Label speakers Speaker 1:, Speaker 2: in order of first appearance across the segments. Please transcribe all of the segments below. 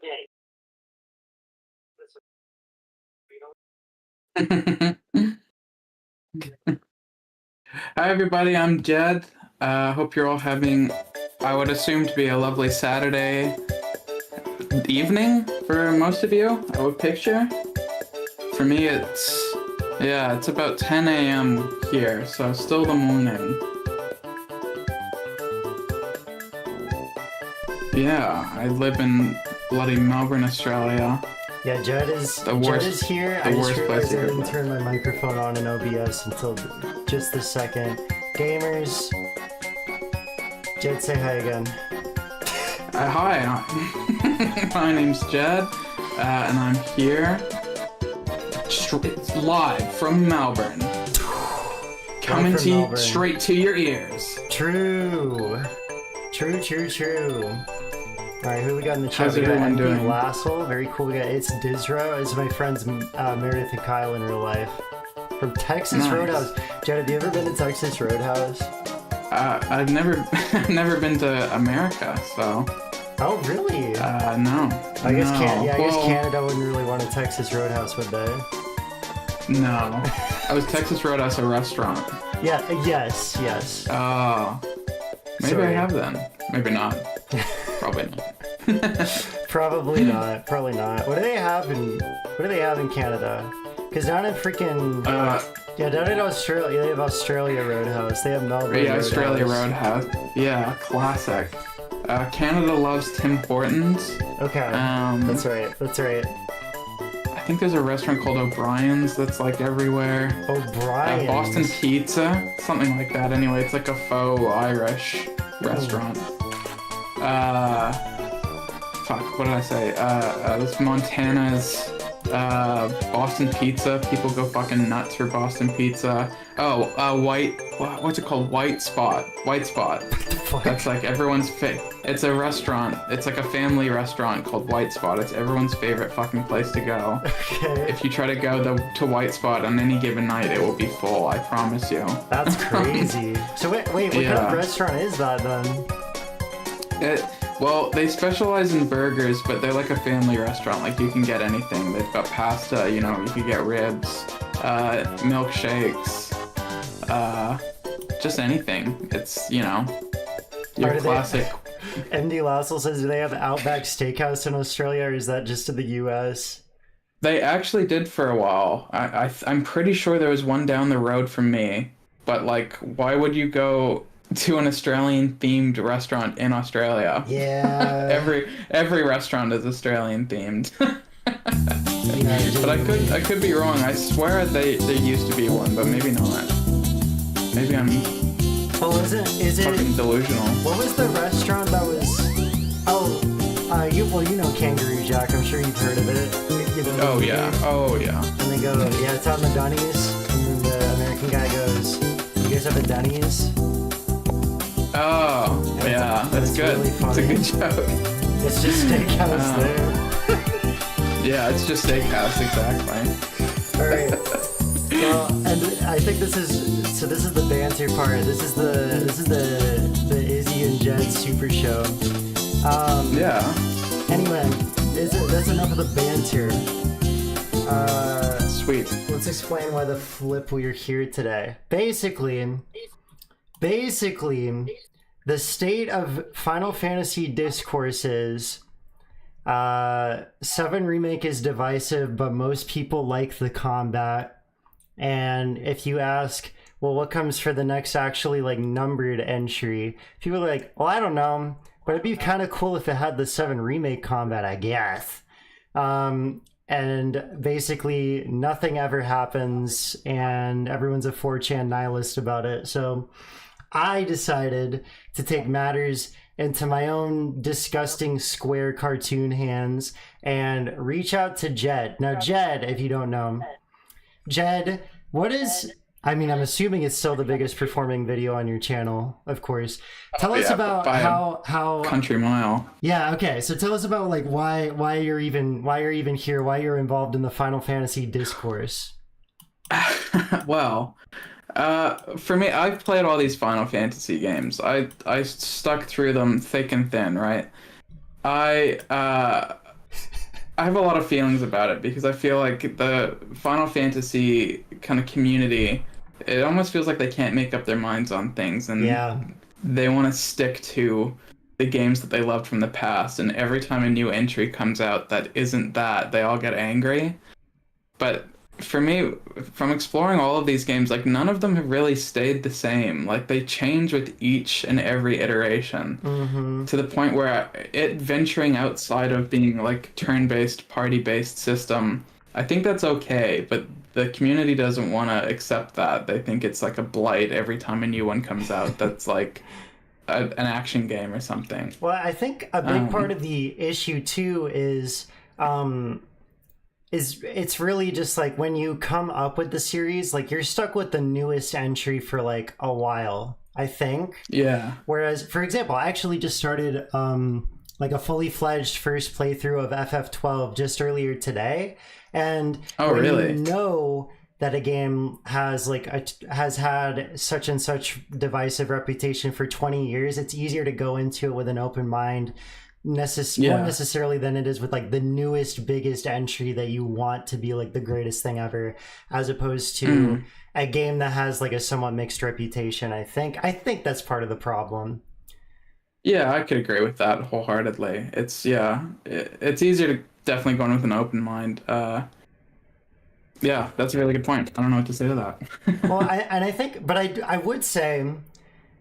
Speaker 1: Hi everybody, I'm Jed. Hope you're all having, I would assume to be a lovely Saturday evening for most of you, I would picture. For me it's about 10 a.m. here, so still the morning. Yeah, I live in bloody Melbourne, Australia.
Speaker 2: Yeah, Jed is here. I just realized I didn't turn my microphone on in OBS until just this second. Gamers, Jed, say hi again.
Speaker 1: Hi, my name's Jed, and I'm here live from Melbourne. Coming to you straight to your ears.
Speaker 2: True. Alright, who we got in the chat?
Speaker 1: How's everyone doing?
Speaker 2: Lassel, very cool. We got It's Dizro. It's my friends Meredith and Kyle in real life. From Texas Roadhouse. Jed, have you ever been to Texas Roadhouse?
Speaker 1: I've never been to America, so.
Speaker 2: Oh, really?
Speaker 1: No.
Speaker 2: I guess Canada wouldn't really want a Texas Roadhouse, would they?
Speaker 1: No. Was Texas Roadhouse a restaurant?
Speaker 2: Yeah, yes.
Speaker 1: Oh. Maybe I have then. Maybe not. Probably not.
Speaker 2: Probably not. What do they have in Canada? Because down in freaking down in Australia, they have Australia Roadhouse. They have Melbourne Roadhouse.
Speaker 1: Australia Roadhouse. Yeah, classic. Canada loves Tim Hortons.
Speaker 2: Okay. That's right.
Speaker 1: I think there's a restaurant called O'Brien's that's like everywhere.
Speaker 2: O'Brien's.
Speaker 1: Boston Pizza, something like that. Anyway, it's like a faux Irish restaurant. Fuck, what did I say? This Montana's Boston Pizza. People go fucking nuts for Boston Pizza. What's it called? White Spot.
Speaker 2: What the fuck?
Speaker 1: That's like everyone's it's a restaurant. It's like a family restaurant called White Spot. It's everyone's favorite fucking place to go.
Speaker 2: Okay.
Speaker 1: If you try to go to White Spot on any given night, it will be full. I promise you.
Speaker 2: That's crazy. So wait, what kind of restaurant is that then?
Speaker 1: Well, they specialize in burgers, but they're like a family restaurant. Like, you can get anything. They've got pasta, you can get ribs, milkshakes, just anything. It's, your classic.
Speaker 2: MD Lassel says, do they have Outback Steakhouse in Australia, or is that just in the US?
Speaker 1: They actually did for a while. I'm pretty sure there was one down the road from me. But, like, why would you go to an Australian-themed restaurant in Australia?
Speaker 2: Yeah.
Speaker 1: every rrestaurant is Australian-themed. But I could be wrong. I swear there used to be one, but maybe not. Maybe I'm fucking delusional.
Speaker 2: What was the restaurant that was? You know Kangaroo Jack. I'm sure you've heard of it.
Speaker 1: Oh yeah.
Speaker 2: And they go, yeah, it's on the Dunnies. And then the American guy goes, you guys have a Dunnies?
Speaker 1: Oh, yeah, that's good.
Speaker 2: Really funny.
Speaker 1: It's a good joke.
Speaker 2: It's just steakhouse there.
Speaker 1: Yeah, it's just steakhouse, exactly.
Speaker 2: Alright. Well, and I think this is the banter part. This is the Izzy and Jed super show.
Speaker 1: Yeah.
Speaker 2: Anyway, that's enough of the banter.
Speaker 1: Sweet.
Speaker 2: Let's explain why the flip we're here today. Basically, the state of Final Fantasy discourse is 7 Remake is divisive, but most people like the combat. And if you ask, well, what comes for the next actually like numbered entry, people are like, well, I don't know, but it'd be kind of cool if it had the 7 Remake combat, I guess. And basically nothing ever happens, and everyone's a 4chan nihilist about it. So I decided to take matters into my own disgusting square cartoon hands and reach out to Jed. Now, Jed, if you don't know, Jed, I'm assuming it's still the biggest performing video on your channel, of course. Tell us about how
Speaker 1: country mile.
Speaker 2: Yeah, okay. So tell us about like why you're even here, why you're involved in the Final Fantasy discourse.
Speaker 1: Well, for me, I've played all these Final Fantasy games. I stuck through them thick and thin, right? I have a lot of feelings about it because I feel like the Final Fantasy kind of community, it almost feels like they can't make up their minds on things, and
Speaker 2: Yeah.
Speaker 1: they want to stick to the games that they loved from the past. And every time a new entry comes out that isn't that, they all get angry. But for me, from exploring all of these games, like none of them have really stayed the same. Like they change with each and every iteration
Speaker 2: Mm-hmm.
Speaker 1: to the point where it venturing outside of being like turn-based, party-based system, I think that's okay, but the community doesn't want to accept that. They think it's like a blight every time a new one comes out that's like an action game or something.
Speaker 2: Well, I think a big part of the issue too is it's really just like when you come up with the series, like you're stuck with the newest entry for like a while, I think.
Speaker 1: Yeah.
Speaker 2: Whereas, for example, I actually just started like a fully fledged first playthrough of FF12 just earlier today, and
Speaker 1: Oh,
Speaker 2: when
Speaker 1: really?
Speaker 2: you know that a game has has had such and such divisive reputation for 20 years, it's easier to go into it with an open mind, more necessarily than it is with like the newest biggest entry that you want to be like the greatest thing ever, as opposed to a game that has like a somewhat mixed reputation. I think that's part of the problem.
Speaker 1: Yeah, I could agree with that wholeheartedly. It's easier to definitely go in with an open mind. Yeah, that's a really good point. I don't know what to say to that.
Speaker 2: Well, I think, but I would say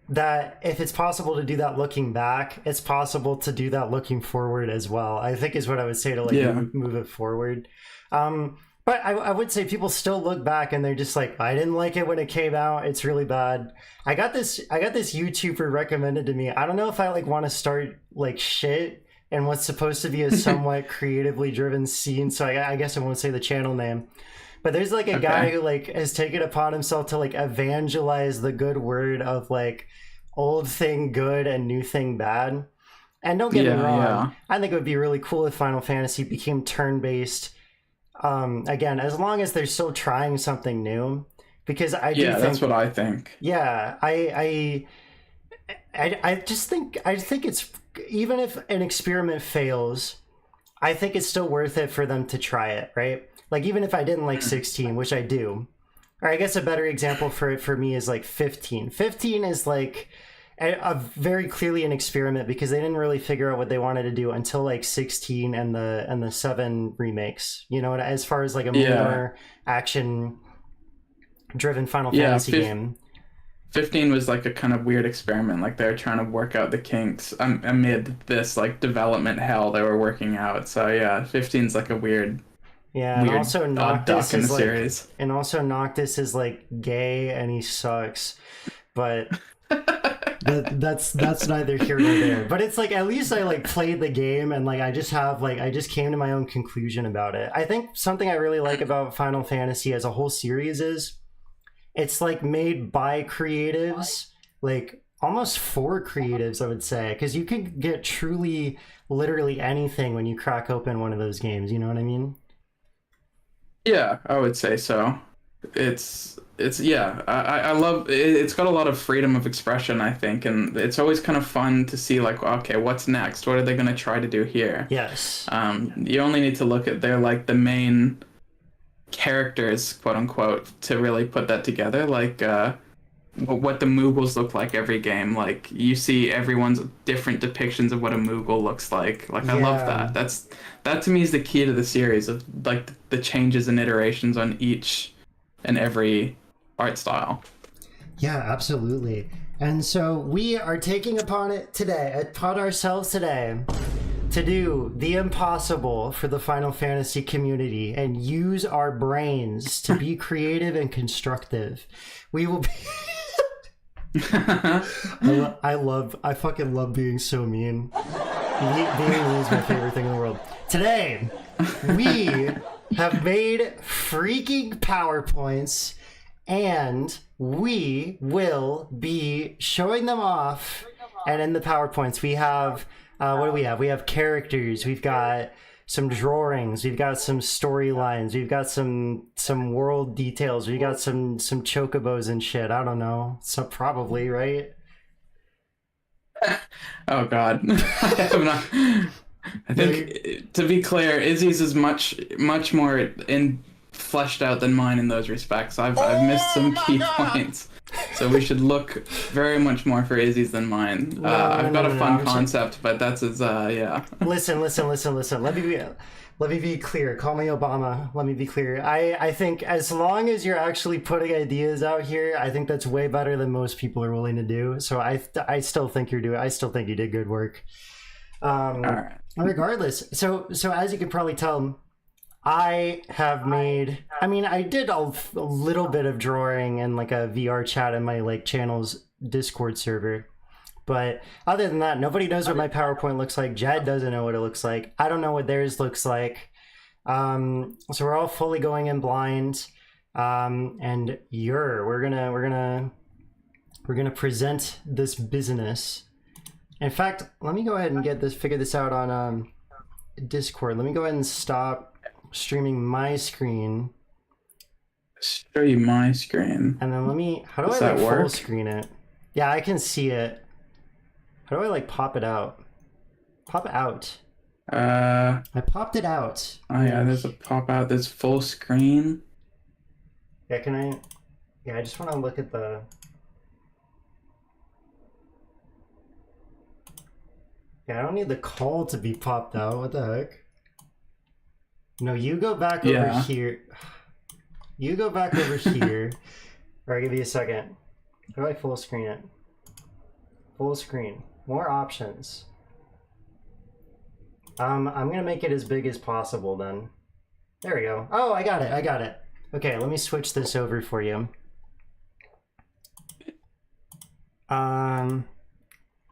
Speaker 2: that if it's possible to do that looking back, it's possible to do that looking forward as well. I think is what I would say to like
Speaker 1: Yeah.
Speaker 2: move it forward. But I would say people still look back and they're just like, I didn't like it when it came out. It's really bad. I got this YouTuber recommended to me. I don't know if I like want to start like shit in what's supposed to be a somewhat creatively driven scene. So I guess I won't say the channel name. But there's like a guy who like has taken upon himself to like evangelize the good word of like old thing good and new thing bad. And don't get me wrong,
Speaker 1: Yeah.
Speaker 2: I think it would be really cool if Final Fantasy became turn-based. Again, as long as they're still trying something new, because I do
Speaker 1: Yeah,
Speaker 2: think,
Speaker 1: that's what I think.
Speaker 2: yeah, I just think it's, even if an experiment fails, I think it's still worth it for them to try it, right? Like even if I didn't like 16, which I do, or I guess a better example for me is like 15. 15 is like a very clearly an experiment because they didn't really figure out what they wanted to do until like 16 and the 7 remakes. You know, as far as like a more action driven Final Fantasy game.
Speaker 1: 15 was like a kind of weird experiment. Like they were trying to work out the kinks amid this like development hell they were working out. So yeah, 15's like a weird.
Speaker 2: Yeah, and
Speaker 1: Weird
Speaker 2: also
Speaker 1: duck
Speaker 2: Noctis
Speaker 1: in the
Speaker 2: is like,
Speaker 1: series.
Speaker 2: and also Noctis is like gay and he sucks, but that's neither here nor there. But it's like at least I like played the game and like I just came to my own conclusion about it. I think something I really like about Final Fantasy as a whole series is it's like made by creatives, like almost for creatives, I would say, because you can get truly, literally anything when you crack open one of those games. You know what I mean?
Speaker 1: Yeah, I would say so. I love it. It's got a lot of freedom of expression, I think, and it's always kind of fun to see like, okay, what's next? What are they going to try to do here?
Speaker 2: Yes.
Speaker 1: You only need to look at their like the main characters, quote unquote, to really put that together. Like what the Moogles look like every game. Like you see everyone's different depictions of what a Moogle looks like. Like I love that. That to me is the key to the series of like the changes and iterations on each and every art style.
Speaker 2: Yeah, absolutely. And so we are taking upon ourselves today to do the impossible for the Final Fantasy community and use our brains to be creative and constructive. We will be I fucking love being so mean. Being mean is my favorite thing in the world. Today, we have made freaking PowerPoints and we will be showing them off. And in the PowerPoints, we have, what do we have? We have characters, we've got some drawings, we've got some storylines, we've got some world details, we got some chocobos and shit. I don't know. So probably, right?
Speaker 1: Oh God. I
Speaker 2: No,
Speaker 1: think, to be clear, Izzy's is much more fleshed out than mine in those respects. I've missed some key points, so we should look very much more for Izzy's than mine. I've got a fun concept, but that's as yeah.
Speaker 2: Listen. Let me be clear. Call me Obama. Let me be clear. I think as long as you're actually putting ideas out here, I think that's way better than most people are willing to do. So I still think I still think you did good work.
Speaker 1: All right.
Speaker 2: Regardless, so as you can probably tell, I have made. I mean, I did a little bit of drawing and like a VR chat in my like channel's Discord server. But other than that, nobody knows what my PowerPoint looks like. Jed doesn't know what it looks like. I don't know what theirs looks like. So we're all fully going in blind. And we're gonna present this business. In fact, let me go ahead and figure this out on Discord. Let me go ahead and stop streaming my screen.
Speaker 1: Show you my screen.
Speaker 2: And then how do
Speaker 1: Does
Speaker 2: I
Speaker 1: that
Speaker 2: full
Speaker 1: work?
Speaker 2: screen it? Yeah, I can see it. How do I like pop it out? Pop it out. I popped it out.
Speaker 1: Oh yeah, there's a pop out. There's full screen.
Speaker 2: Yeah, can I? Yeah, I just want to look at the. Yeah, I don't need the call to be popped out. What the heck? No, you go back over here. You go back over here. All right, give me a second. How do I full screen it? Full screen. More options. I'm gonna make it as big as possible then. There we go. Oh, I got it. Okay, let me switch this over for you.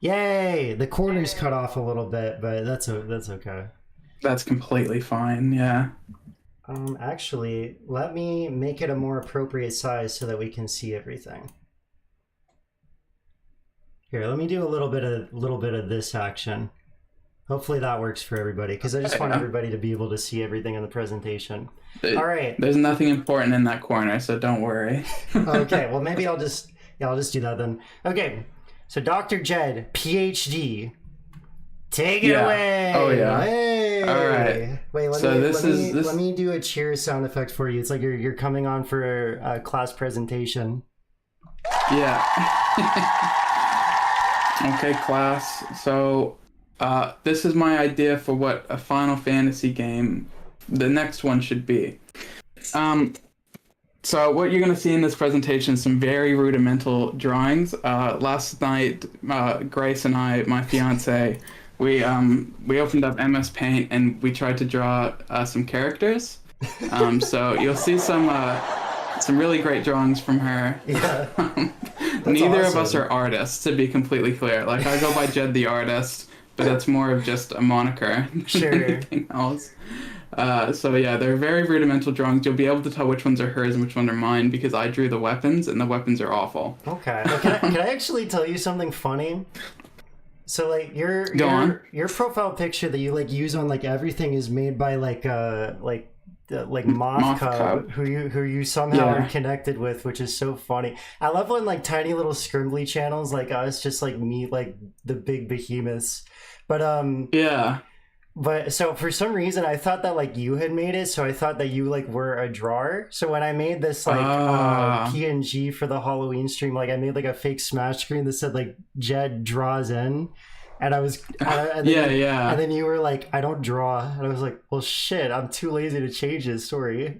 Speaker 2: Yay! The corner's cut off a little bit, but that's okay.
Speaker 1: That's completely fine. Yeah.
Speaker 2: Actually, let me make it a more appropriate size so that we can see everything. Here, let me do a little bit of this action. Hopefully that works for everybody, because I just want everybody to be able to see everything in the presentation. All right.
Speaker 1: There's nothing important in that corner, so don't worry.
Speaker 2: Okay, well maybe I'll just do that then. Okay, so Dr. Jed, PhD, take it away.
Speaker 1: Oh yeah.
Speaker 2: Hey.
Speaker 1: All right.
Speaker 2: Wait, let me do a cheers sound effect for you. It's like you're coming on for a class presentation.
Speaker 1: Yeah. Okay, class. So, this is my idea for what a Final Fantasy game, the next one, should be. So what you're going to see in this presentation is some very rudimental drawings. Last night, Grace and I, my fiance, we opened up MS Paint and we tried to draw some characters. So you'll see some really great drawings from her.
Speaker 2: Yeah.
Speaker 1: Neither of us are artists, to be completely clear. Like, I go by Jed the Artist, but that's more of just a moniker
Speaker 2: Sure.
Speaker 1: than anything else. So yeah, they're very rudimental drawings. You'll be able to tell which ones are hers and which ones are mine because I drew the weapons, and the weapons are awful.
Speaker 2: Okay. Can I actually tell you something funny? So like your profile picture that you like use on like everything is made by like Moth Cub, who you somehow are connected with, which is so funny. I love when like tiny little scribbly channels like us just like meet like the big behemoths. But But so for some reason I thought that like you had made it, so I thought that you like were a drawer. So when I made this like PNG for the Halloween stream, like I made like a fake smash screen that said like Jed draws in. And I was, and then you were like, I don't draw. And I was like, well, shit, I'm too lazy to change this. Sorry.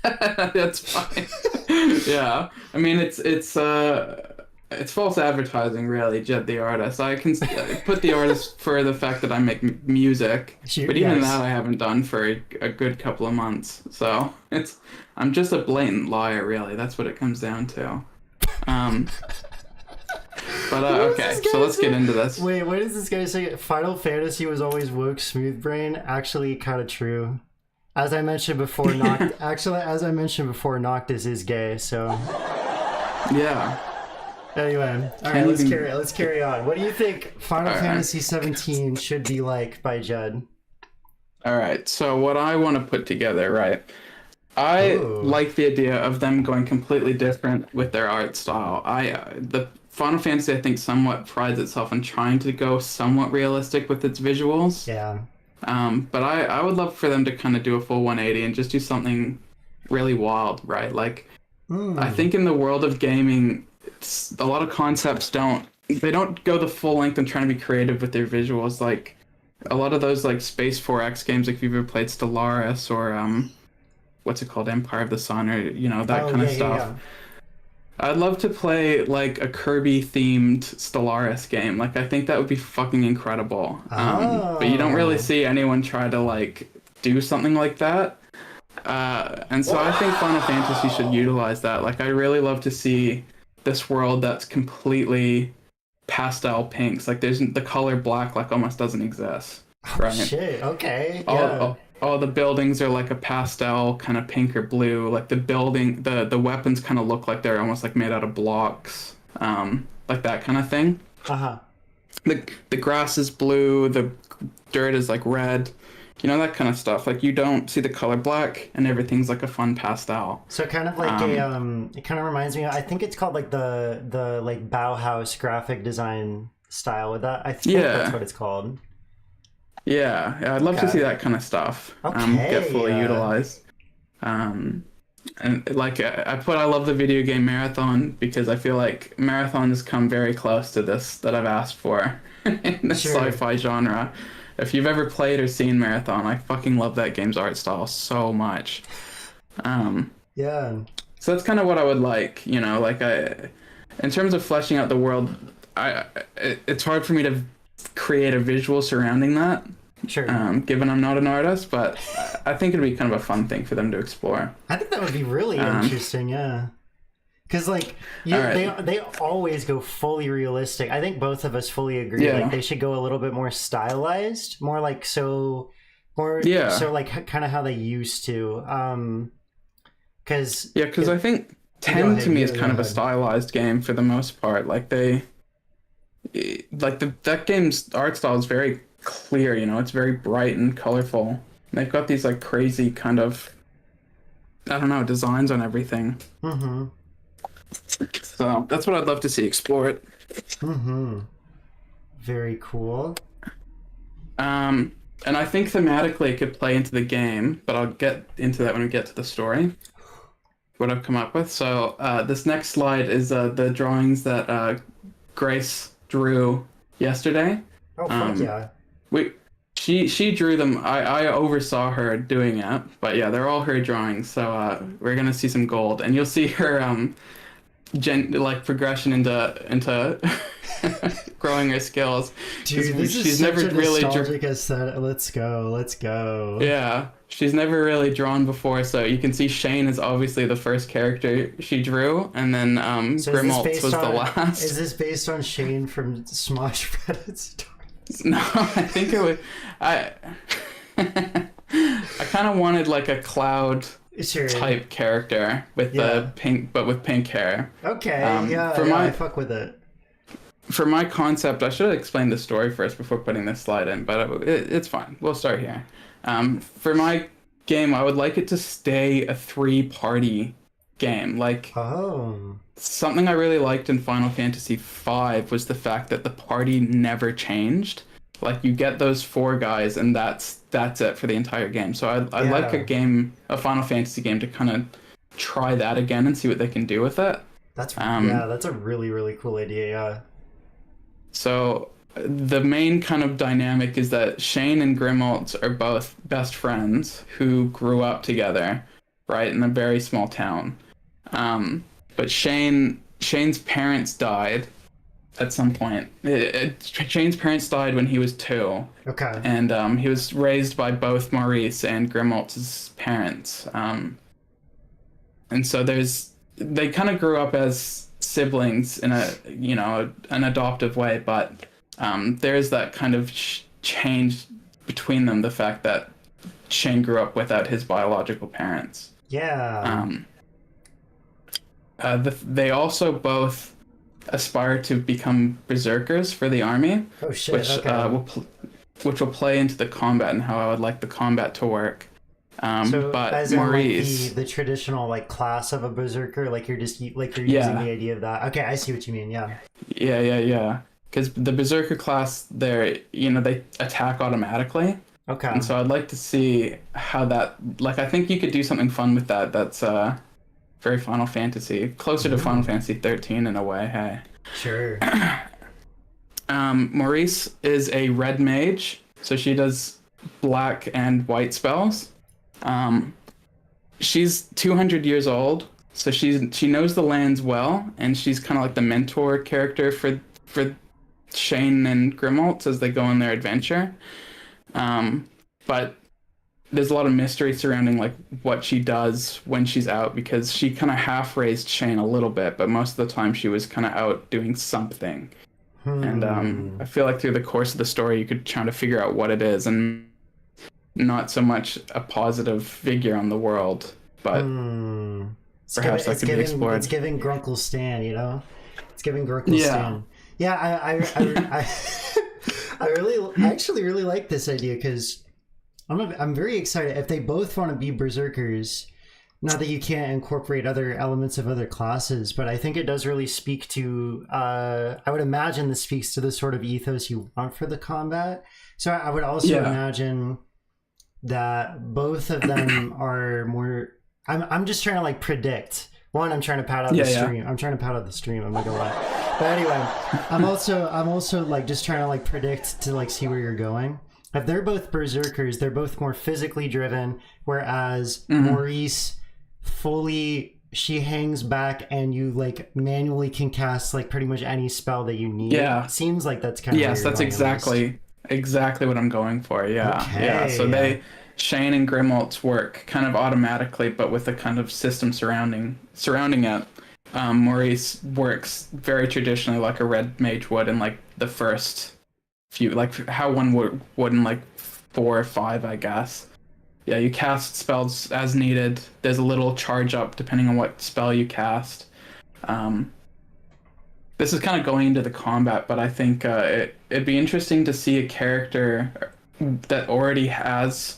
Speaker 1: That's fine. Yeah. I mean, it's false advertising, really, Jed the Artist. I can put the artist for the fact that I make music, but even that I haven't done for a good couple of months. So I'm just a blatant liar, really. That's what it comes down to. But okay, so let's get into this.
Speaker 2: Wait, what does this guy say? Final Fantasy was always woke smooth brain. Actually, kind of true. As I mentioned before, Noctis is gay. So
Speaker 1: yeah.
Speaker 2: Anyway, all right, let's carry on. What do you think Final Fantasy XVII should be like by Jed?
Speaker 1: All right, so what I want to put together, right? I like the idea of them going completely different with their art style. The Final Fantasy, I think, somewhat prides itself on trying to go somewhat realistic with its visuals.
Speaker 2: Yeah.
Speaker 1: But I would love for them to kind of do a full 180 and just do something really wild, right? Like, I think in the world of gaming, a lot of concepts don't go the full length and trying to be creative with their visuals. Like, a lot of those like Space 4X games, like if you've ever played Stellaris or what's it called, Empire of the Sun, or that kind of stuff. Yeah. I'd love to play like a Kirby themed Stellaris game. Like, I think that would be fucking incredible. But you don't really see anyone try to like do something like that. And so I think Final Fantasy should utilize that. Like, I really love to see this world that's completely pastel pinks. Like, there's the color black like almost doesn't exist. Right?
Speaker 2: Oh, shit. Okay.
Speaker 1: All the buildings are like a pastel kind of pink or blue. Like the weapons kind of look like they're almost like made out of blocks, like that kind of thing. The grass is blue. The dirt is like red. That kind of stuff. Like, you don't see the color black, and everything's like a fun pastel.
Speaker 2: So kind of like it kind of reminds me. I think it's called like the like Bauhaus graphic design style. With that, I think that's what it's called.
Speaker 1: Yeah, I'd love to see that kind of stuff get fully utilized. And like I love the video game Marathon because I feel like Marathon has come very close to this that I've asked for in the sci-fi genre. If you've ever played or seen Marathon, I fucking love that game's art style so much.
Speaker 2: Yeah.
Speaker 1: So that's kind of what I would like, like in terms of fleshing out the world, it's hard for me to create a visual surrounding that.
Speaker 2: Sure.
Speaker 1: Given I'm not an artist, but I think it'd be kind of a fun thing for them to explore.
Speaker 2: I think that would be really interesting, yeah. Because like they always go fully realistic. I think both of us fully agree. Like, they should go a little bit more stylized, more like so like kind of how they used to. Because
Speaker 1: I think 10 to me is kind of a stylized game for the most part. Like that game's art style is very clear, it's very bright and colorful. And they've got these like crazy kind of, I don't know, designs on everything. So that's what I'd love to see explored.
Speaker 2: Very cool.
Speaker 1: And I think thematically it could play into the game, but I'll get into that when we get to the story. What I've come up with. So this next slide is the drawings that Grace drew yesterday.
Speaker 2: Oh, fuck yeah.
Speaker 1: She drew them. I oversaw her doing it, but yeah, they're all her drawings. So we're gonna see some gold, and you'll see her progression into growing her skills.
Speaker 2: Dude, this is such a nostalgic aesthetic. Let's go.
Speaker 1: Yeah, she's never really drawn before, so you can see Shane is obviously the first character she drew, and then Grimmaltz was the last.
Speaker 2: Is this based on Shane from Smosh Reddit stories?
Speaker 1: No, I think it would. I kind of wanted like a Cloud type character with the pink hair.
Speaker 2: Okay, I fuck with it.
Speaker 1: For my concept, I should have explained the story first before putting this slide in, but it's fine. We'll start here. For my game, I would like it to stay a 3-party game. Like, something I really liked in Final Fantasy V was the fact that the party never changed. Like, you get those 4 guys, and that's it for the entire game. So I'd like a Final Fantasy game to kind of try that again and see what they can do with it.
Speaker 2: That's a really, really cool idea, yeah.
Speaker 1: So the main kind of dynamic is that Shane and Grimmaltz are both best friends who grew up together, right, in a very small town. But Shane's parents died at some point. Shane's parents died when he was 2.
Speaker 2: Okay.
Speaker 1: And he was raised by both Maurice and Grimmaltz's parents. And so they kind of grew up as siblings in an adoptive way, but there's that kind of change between them, the fact that Shane grew up without his biological parents.
Speaker 2: Yeah.
Speaker 1: They also both aspire to become berserkers for the army.
Speaker 2: Oh shit!
Speaker 1: Which will play into the combat and how I would like the combat to work.
Speaker 2: So
Speaker 1: But
Speaker 2: as in
Speaker 1: Maurice,
Speaker 2: like the traditional like class of a berserker, like you're using the idea of that. Okay, I see what you mean. Yeah.
Speaker 1: yeah. Because the berserker class, they attack automatically.
Speaker 2: Okay.
Speaker 1: And so I'd like to see how that, like, I think you could do something fun with that. That's very Final Fantasy, closer to Final Fantasy 13 in a way. Hey.
Speaker 2: Sure.
Speaker 1: Maurice is a red mage, so she does black and white spells. She's 200 years old, so she knows the lands well, and she's kind of like the mentor character for Shane and Grimalt as they go on their adventure. But there's a lot of mystery surrounding like what she does when she's out, because she kind of half raised Shane a little bit, but most of the time she was kind of out doing something. And I feel like through the course of the story you could try to figure out what it is, and not so much a positive figure on the world, but perhaps that could be explored.
Speaker 2: It's giving Grunkle Stan, you know? It's giving Grunkle Stan. Yeah, I actually really like this idea, because I'm very excited if they both want to be berserkers. Not that you can't incorporate other elements of other classes, but I think it does really speak to, I would imagine this speaks to the sort of ethos you want for the combat. So I would also imagine that both of them are more, I'm just trying to like predict. One, I'm trying to pad out the stream. I'm trying to pad out the stream, I'm not gonna lie. But anyway, I'm also like just trying to like predict to like see where you're going. If they're both berserkers, they're both more physically driven, whereas Maurice she hangs back and you like manually can cast like pretty much any spell that you need. Yeah. It seems like that's kind of
Speaker 1: that's exactly what I'm going for. Yeah. So Shane and Grimald's work kind of automatically, but with a kind of system surrounding it. Maurice works very traditionally like a red mage would in like the first few, like how one would in like 4 or 5, I guess. Yeah, you cast spells as needed. There's a little charge up depending on what spell you cast. This is kind of going into the combat, but I think it'd be interesting to see a character that already has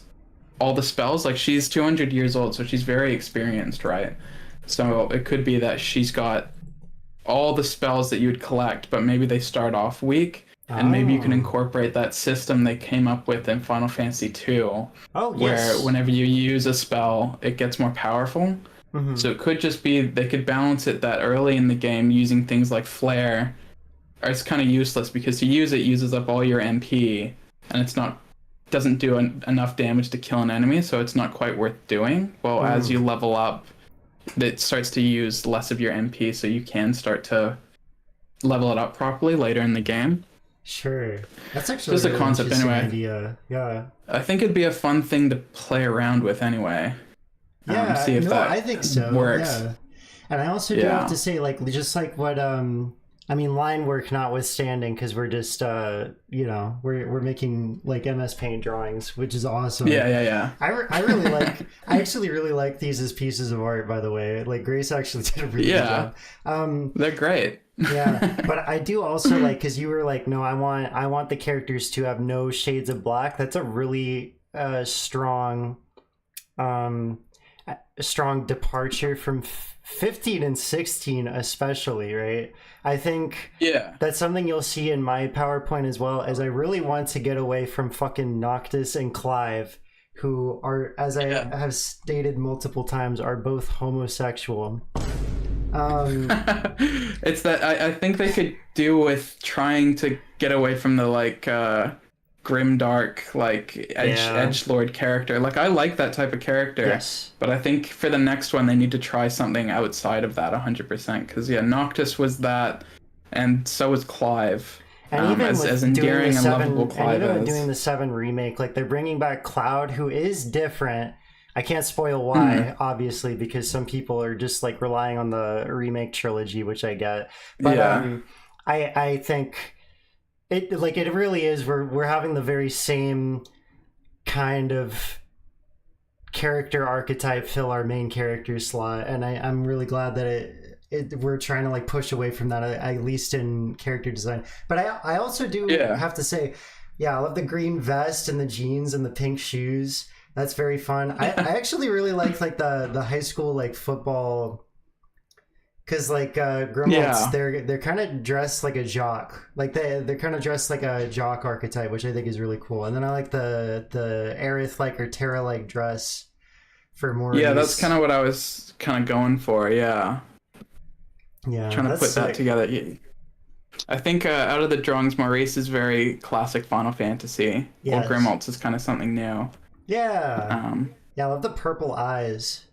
Speaker 1: all the spells. Like, she's 200 years old, so she's very experienced, right? So it could be that she's got all the spells that you would collect, but maybe they start off weak. And maybe you can incorporate that system they came up with in Final Fantasy II, where whenever you use a spell, it gets more powerful. So it could just be they could balance it that early in the game using things like Flare. Or it's kind of useless because to use it uses up all your MP, and doesn't do enough damage to kill an enemy, so it's not quite worth doing. Well, as you level up, it starts to use less of your MP, so you can start to level it up properly later in the game.
Speaker 2: Sure. That's actually
Speaker 1: just a concept anyway.
Speaker 2: Idea. Yeah.
Speaker 1: I think it'd be a fun thing to play around with anyway.
Speaker 2: Yeah,
Speaker 1: see if that
Speaker 2: I think so.
Speaker 1: Works.
Speaker 2: Yeah. And I also do have to say, like, just like what line work notwithstanding, because we're just we're making like MS Paint drawings, which is awesome.
Speaker 1: Yeah.
Speaker 2: I really I actually really like these as pieces of art, by the way. Like, Grace actually did a really good job.
Speaker 1: They're great.
Speaker 2: Yeah, but I do also like, because you were like, no, I want the characters to have no shades of black. That's a really strong departure from 15 and 16 especially, right? I think that's something you'll see in my PowerPoint as well, as I really want to get away from fucking Noctis and Clive, who are, as I have stated multiple times, are both homosexual.
Speaker 1: It's that I think they could do with trying to get away from the like grimdark, like edgelord character. Like, I like that type of character, but I think for the next one they need to try something outside of that 100%, because Noctis was that, and so was Clive.
Speaker 2: And even
Speaker 1: as endearing and lovable Clive
Speaker 2: and even with doing the 7 remake, like, they're bringing back Cloud, who is different. I can't spoil why, obviously, because some people are just like relying on the remake trilogy, which I get. But I think it really is. We're having the very same kind of character archetype fill our main character slot, and I'm really glad that we're trying to like push away from that, at least in character design. But I also do have to say, I love the green vest and the jeans and the pink shoes. That's very fun. I actually really like the high school like football, because like Grimmelts,
Speaker 1: Yeah.
Speaker 2: they're kind of dressed like a jock, like they're kind of dressed like a jock archetype, which I think is really cool. And then I like the Aerith like or Terra like dress for
Speaker 1: Yeah, that's kind
Speaker 2: Maurice.
Speaker 1: of what I was kind of going for. Yeah.
Speaker 2: Yeah,
Speaker 1: Trying to
Speaker 2: that's
Speaker 1: put that
Speaker 2: sick.
Speaker 1: together. I think out of the drawings, Maurice is very classic Final Fantasy, while
Speaker 2: Yes.
Speaker 1: Grimmelt's is kind of something new.
Speaker 2: Yeah.
Speaker 1: Um,
Speaker 2: Yeah, I love the purple eyes.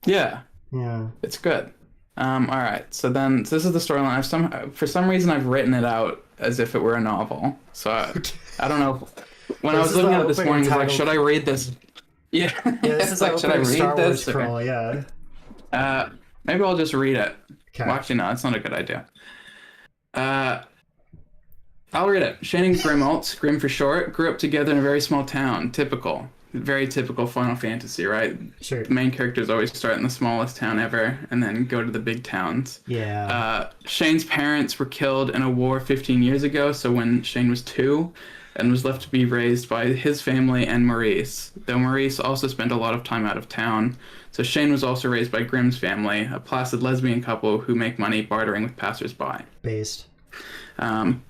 Speaker 1: yeah,
Speaker 2: Yeah.
Speaker 1: it's good. All right, so this is the storyline. For some reason, I've written it out as if it were a novel. So I don't know. When I
Speaker 2: This
Speaker 1: was
Speaker 2: is
Speaker 1: looking
Speaker 2: the
Speaker 1: at it this
Speaker 2: opening
Speaker 1: morning, I was like,
Speaker 2: title.
Speaker 1: should I read this? Yeah,
Speaker 2: Yeah, this is
Speaker 1: it's
Speaker 2: the
Speaker 1: like, should I
Speaker 2: opening
Speaker 1: read
Speaker 2: Star Wars
Speaker 1: this? Or,
Speaker 2: crawl. Yeah.
Speaker 1: uh, maybe I'll just read it. Well,
Speaker 2: Okay.
Speaker 1: actually, no, that's not a good idea. Uh, I'll read it. Shane and Grimalt, Grim for short, grew up together in a very small town. Very typical Final Fantasy, right?
Speaker 2: Sure.
Speaker 1: The main characters always start in the smallest town ever and then go to the big towns.
Speaker 2: Yeah.
Speaker 1: Shane's parents were killed in a war 15 years ago, so when Shane was 2, and was left to be raised by his family and Maurice, though Maurice also spent a lot of time out of town. So Shane was also raised by Grimm's family, a placid lesbian couple who make money bartering with passersby.
Speaker 2: Based.
Speaker 1: Um,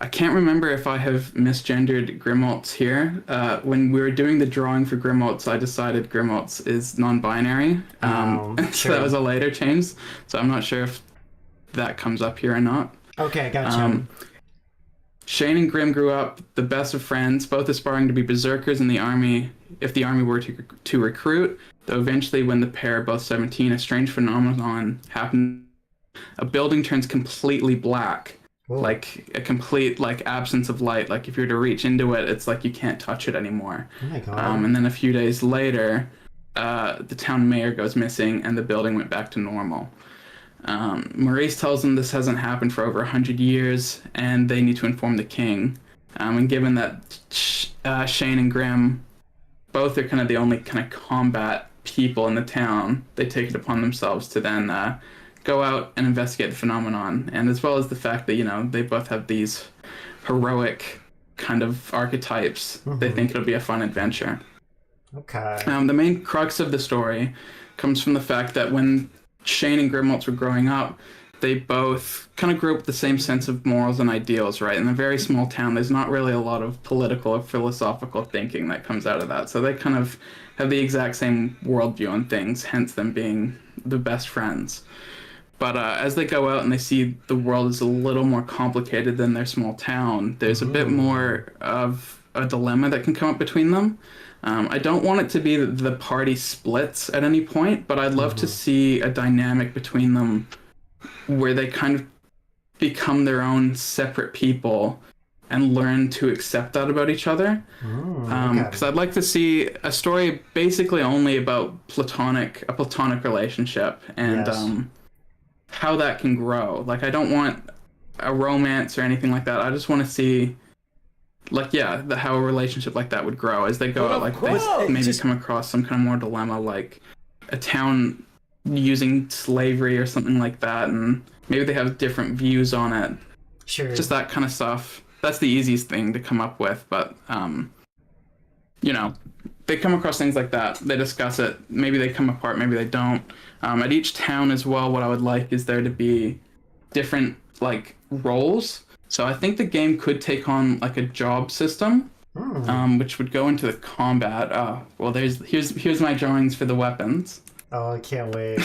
Speaker 1: I can't remember if I have misgendered Grimmalt's here. When we were doing the drawing for Grimmalt's, I decided Grimmalt's is non-binary. So
Speaker 2: Sure.
Speaker 1: that was a later change. So I'm not sure if that comes up here or not.
Speaker 2: Okay, gotcha.
Speaker 1: Shane and Grim grew up the best of friends, both aspiring to be berserkers in the army if the army were to recruit. Though eventually, when the pair are both 17, a strange phenomenon happened. A building turns completely black.
Speaker 2: Whoa.
Speaker 1: Like a complete like absence of light. Like if you were to reach into it, it's like you can't touch it anymore.
Speaker 2: Oh my god.
Speaker 1: And then a few days later, the town mayor goes missing and the building went back to normal. Maurice tells them this hasn't happened for over 100 years and they need to inform the king. And given that Shane and Grim both are kind of the only kind of combat people in the town, they take it upon themselves to then go out and investigate the phenomenon. And as well as the fact that, they both have these heroic kind of archetypes, they think it'll be a fun adventure.
Speaker 2: Okay.
Speaker 1: The main crux of the story comes from the fact that when Shane and Grimwaltz were growing up, they both kind of grew up with the same sense of morals and ideals, right? In a very small town, there's not really a lot of political or philosophical thinking that comes out of that. So they kind of have the exact same worldview on things, hence them being the best friends. But as they go out and they see the world is a little more complicated than their small town, there's a bit more of a dilemma that can come up between them. I don't want it to be that the party splits at any point, but I'd love to see a dynamic between them where they kind of become their own separate people and learn to accept that about each other. Because I'd like to see a story basically only about a platonic relationship and how that can grow. Like, I don't want a romance or anything like that. I just want to see, like, how a relationship like that would grow as they go out. Like, they maybe come across some kind of more dilemma, like a town using slavery or something like that, and maybe they have different views on it.
Speaker 2: Sure.
Speaker 1: Just that kind of stuff. That's the easiest thing to come up with, but they come across things like that. They discuss it. Maybe they come apart, maybe they don't. At each town as well, what I would like is there to be different like roles. So I think the game could take on like a job system, which would go into the combat. Well, here's my drawings for the weapons.
Speaker 2: Oh, I can't wait.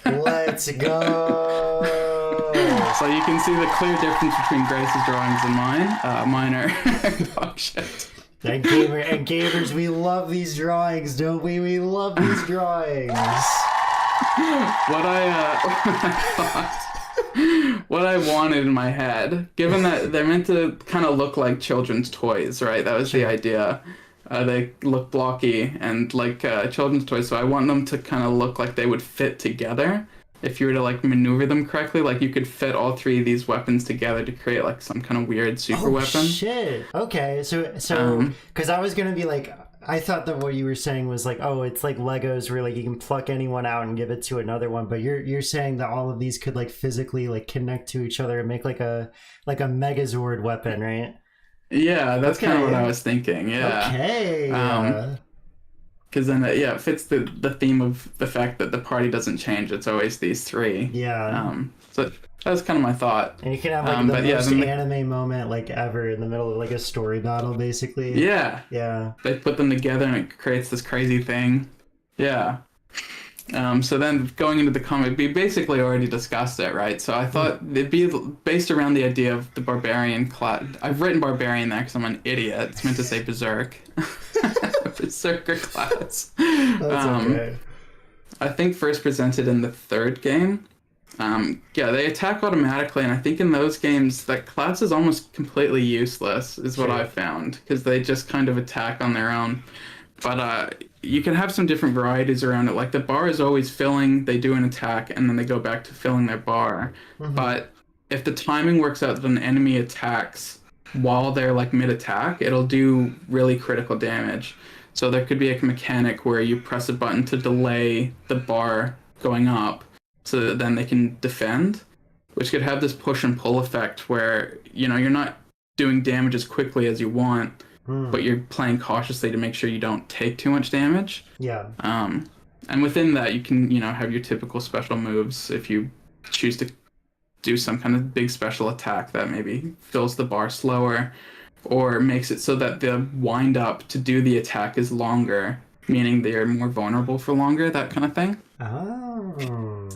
Speaker 2: Let's go.
Speaker 1: So you can see the clear difference between Grace's drawings and mine. Mine are dog shit.
Speaker 2: And gamers, we love these drawings, don't we? We love these drawings.
Speaker 1: What I wanted in my head, given that they're meant to kind of look like children's toys, right? That was the idea. They look blocky and like children's toys, so I want them to kind of look like they would fit together. If you were to like maneuver them correctly, like you could fit all three of these weapons together to create like some kind of weird super weapon.
Speaker 2: Shit. Okay, so because I was gonna be like, I thought that what you were saying was like, oh, it's like Legos where like you can pluck anyone out and give it to another one, but you're saying that all of these could like physically like connect to each other and make like a
Speaker 1: Megazord
Speaker 2: weapon, right?
Speaker 1: Yeah, that's kind of what I was thinking. Yeah.
Speaker 2: Okay.
Speaker 1: Because then it fits the theme of the fact that the party doesn't change. It's always these three.
Speaker 2: Yeah.
Speaker 1: So that was kind of my thought.
Speaker 2: And you can have like the most anime moment like ever in the middle of like a story battle, basically.
Speaker 1: Yeah.
Speaker 2: Yeah.
Speaker 1: They put them together and it creates this crazy thing. Yeah. So then going into the comic, we basically already discussed it, right? So I thought it'd be based around the idea of the barbarian class. I've written barbarian there because I'm an idiot. It's meant to say berserk. Berserker class.
Speaker 2: That's okay.
Speaker 1: I think first presented in the third game. They attack automatically, and I think in those games that class is almost completely useless, is what I found, because they just kind of attack on their own. But you can have some different varieties around it. Like the bar is always filling, they do an attack, and then they go back to filling their bar. But if the timing works out that an enemy attacks while they're like mid-attack, it'll do really critical damage. So there could be a mechanic where you press a button to delay the bar going up so that then they can defend, which could have this push and pull effect where, you're not doing damage as quickly as you want, but you're playing cautiously to make sure you don't take too much damage.
Speaker 2: Yeah.
Speaker 1: And within that, you can, have your typical special moves if you choose to do some kind of big special attack that maybe fills the bar slower or makes it so that the wind up to do the attack is longer, meaning they're more vulnerable for longer, that kind of thing.
Speaker 2: Oh.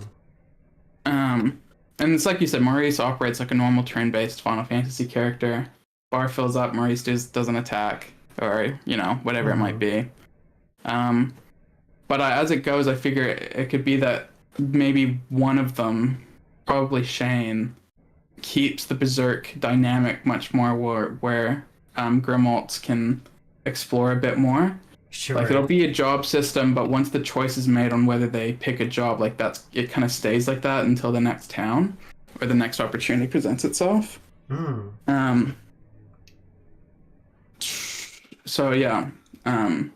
Speaker 1: And it's like you said, Maurice operates like a normal turn-based Final Fantasy character. Bar fills up, Maurice doesn't attack, or, whatever it might be. But as it goes, I figure it could be that maybe one of them, probably Shane, keeps the Berserk dynamic much more where Grimmalt's can explore a bit more.
Speaker 2: Sure.
Speaker 1: Like, it'll be a job system, but once the choice is made on whether they pick a job, like, it kind of stays like that until the next town or the next opportunity presents itself. So, yeah. I'm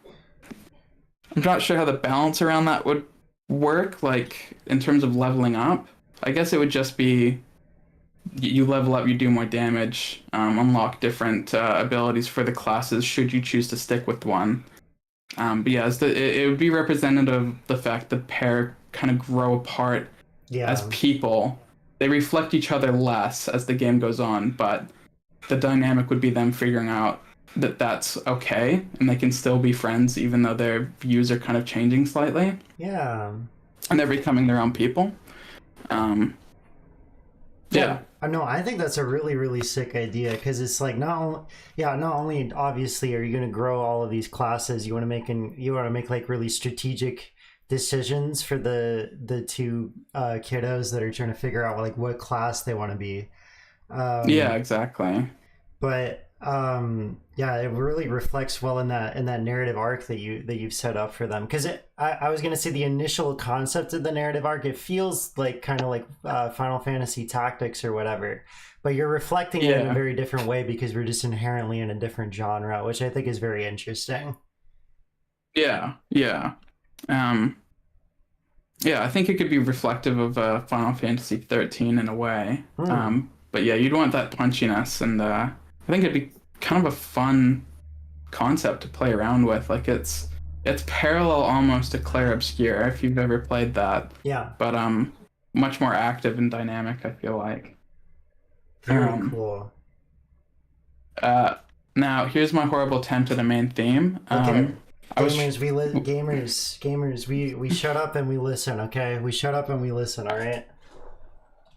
Speaker 1: not sure how the balance around that would work, like, in terms of leveling up. I guess it would just be you level up, you do more damage, unlock different abilities for the classes should you choose to stick with one. But yeah, it would be representative of the fact that pair kind of grow apart as people. They reflect each other less as the game goes on, but the dynamic would be them figuring out that that's okay, and they can still be friends even though their views are kind of changing slightly.
Speaker 2: Yeah.
Speaker 1: And they're becoming their own people. Yeah.
Speaker 2: No, I think that's a really, really sick idea, because it's like not only obviously are you going to grow all of these classes, you want to make like really strategic decisions for the two kiddos that are trying to figure out like what class they want to be.
Speaker 1: Yeah, exactly.
Speaker 2: But it really reflects well in that narrative arc that you've set up for them, because I was going to say the initial concept of the narrative arc, it feels like kind of like Final Fantasy Tactics or whatever, but you're reflecting it in a very different way because we're just inherently in a different genre, which I think is very interesting.
Speaker 1: I think it could be reflective of Final Fantasy XIII in a way. But yeah, you'd want that punchiness, and I think it'd be kind of a fun concept to play around with. Like it's parallel almost to Clair Obscure, if you've ever played that.
Speaker 2: Yeah.
Speaker 1: But much more active and dynamic, I feel like.
Speaker 2: Very cool.
Speaker 1: Now here's my horrible attempt at a main theme.
Speaker 2: Okay. Gamers, we shut up and we listen, okay? We shut up and we listen, all right?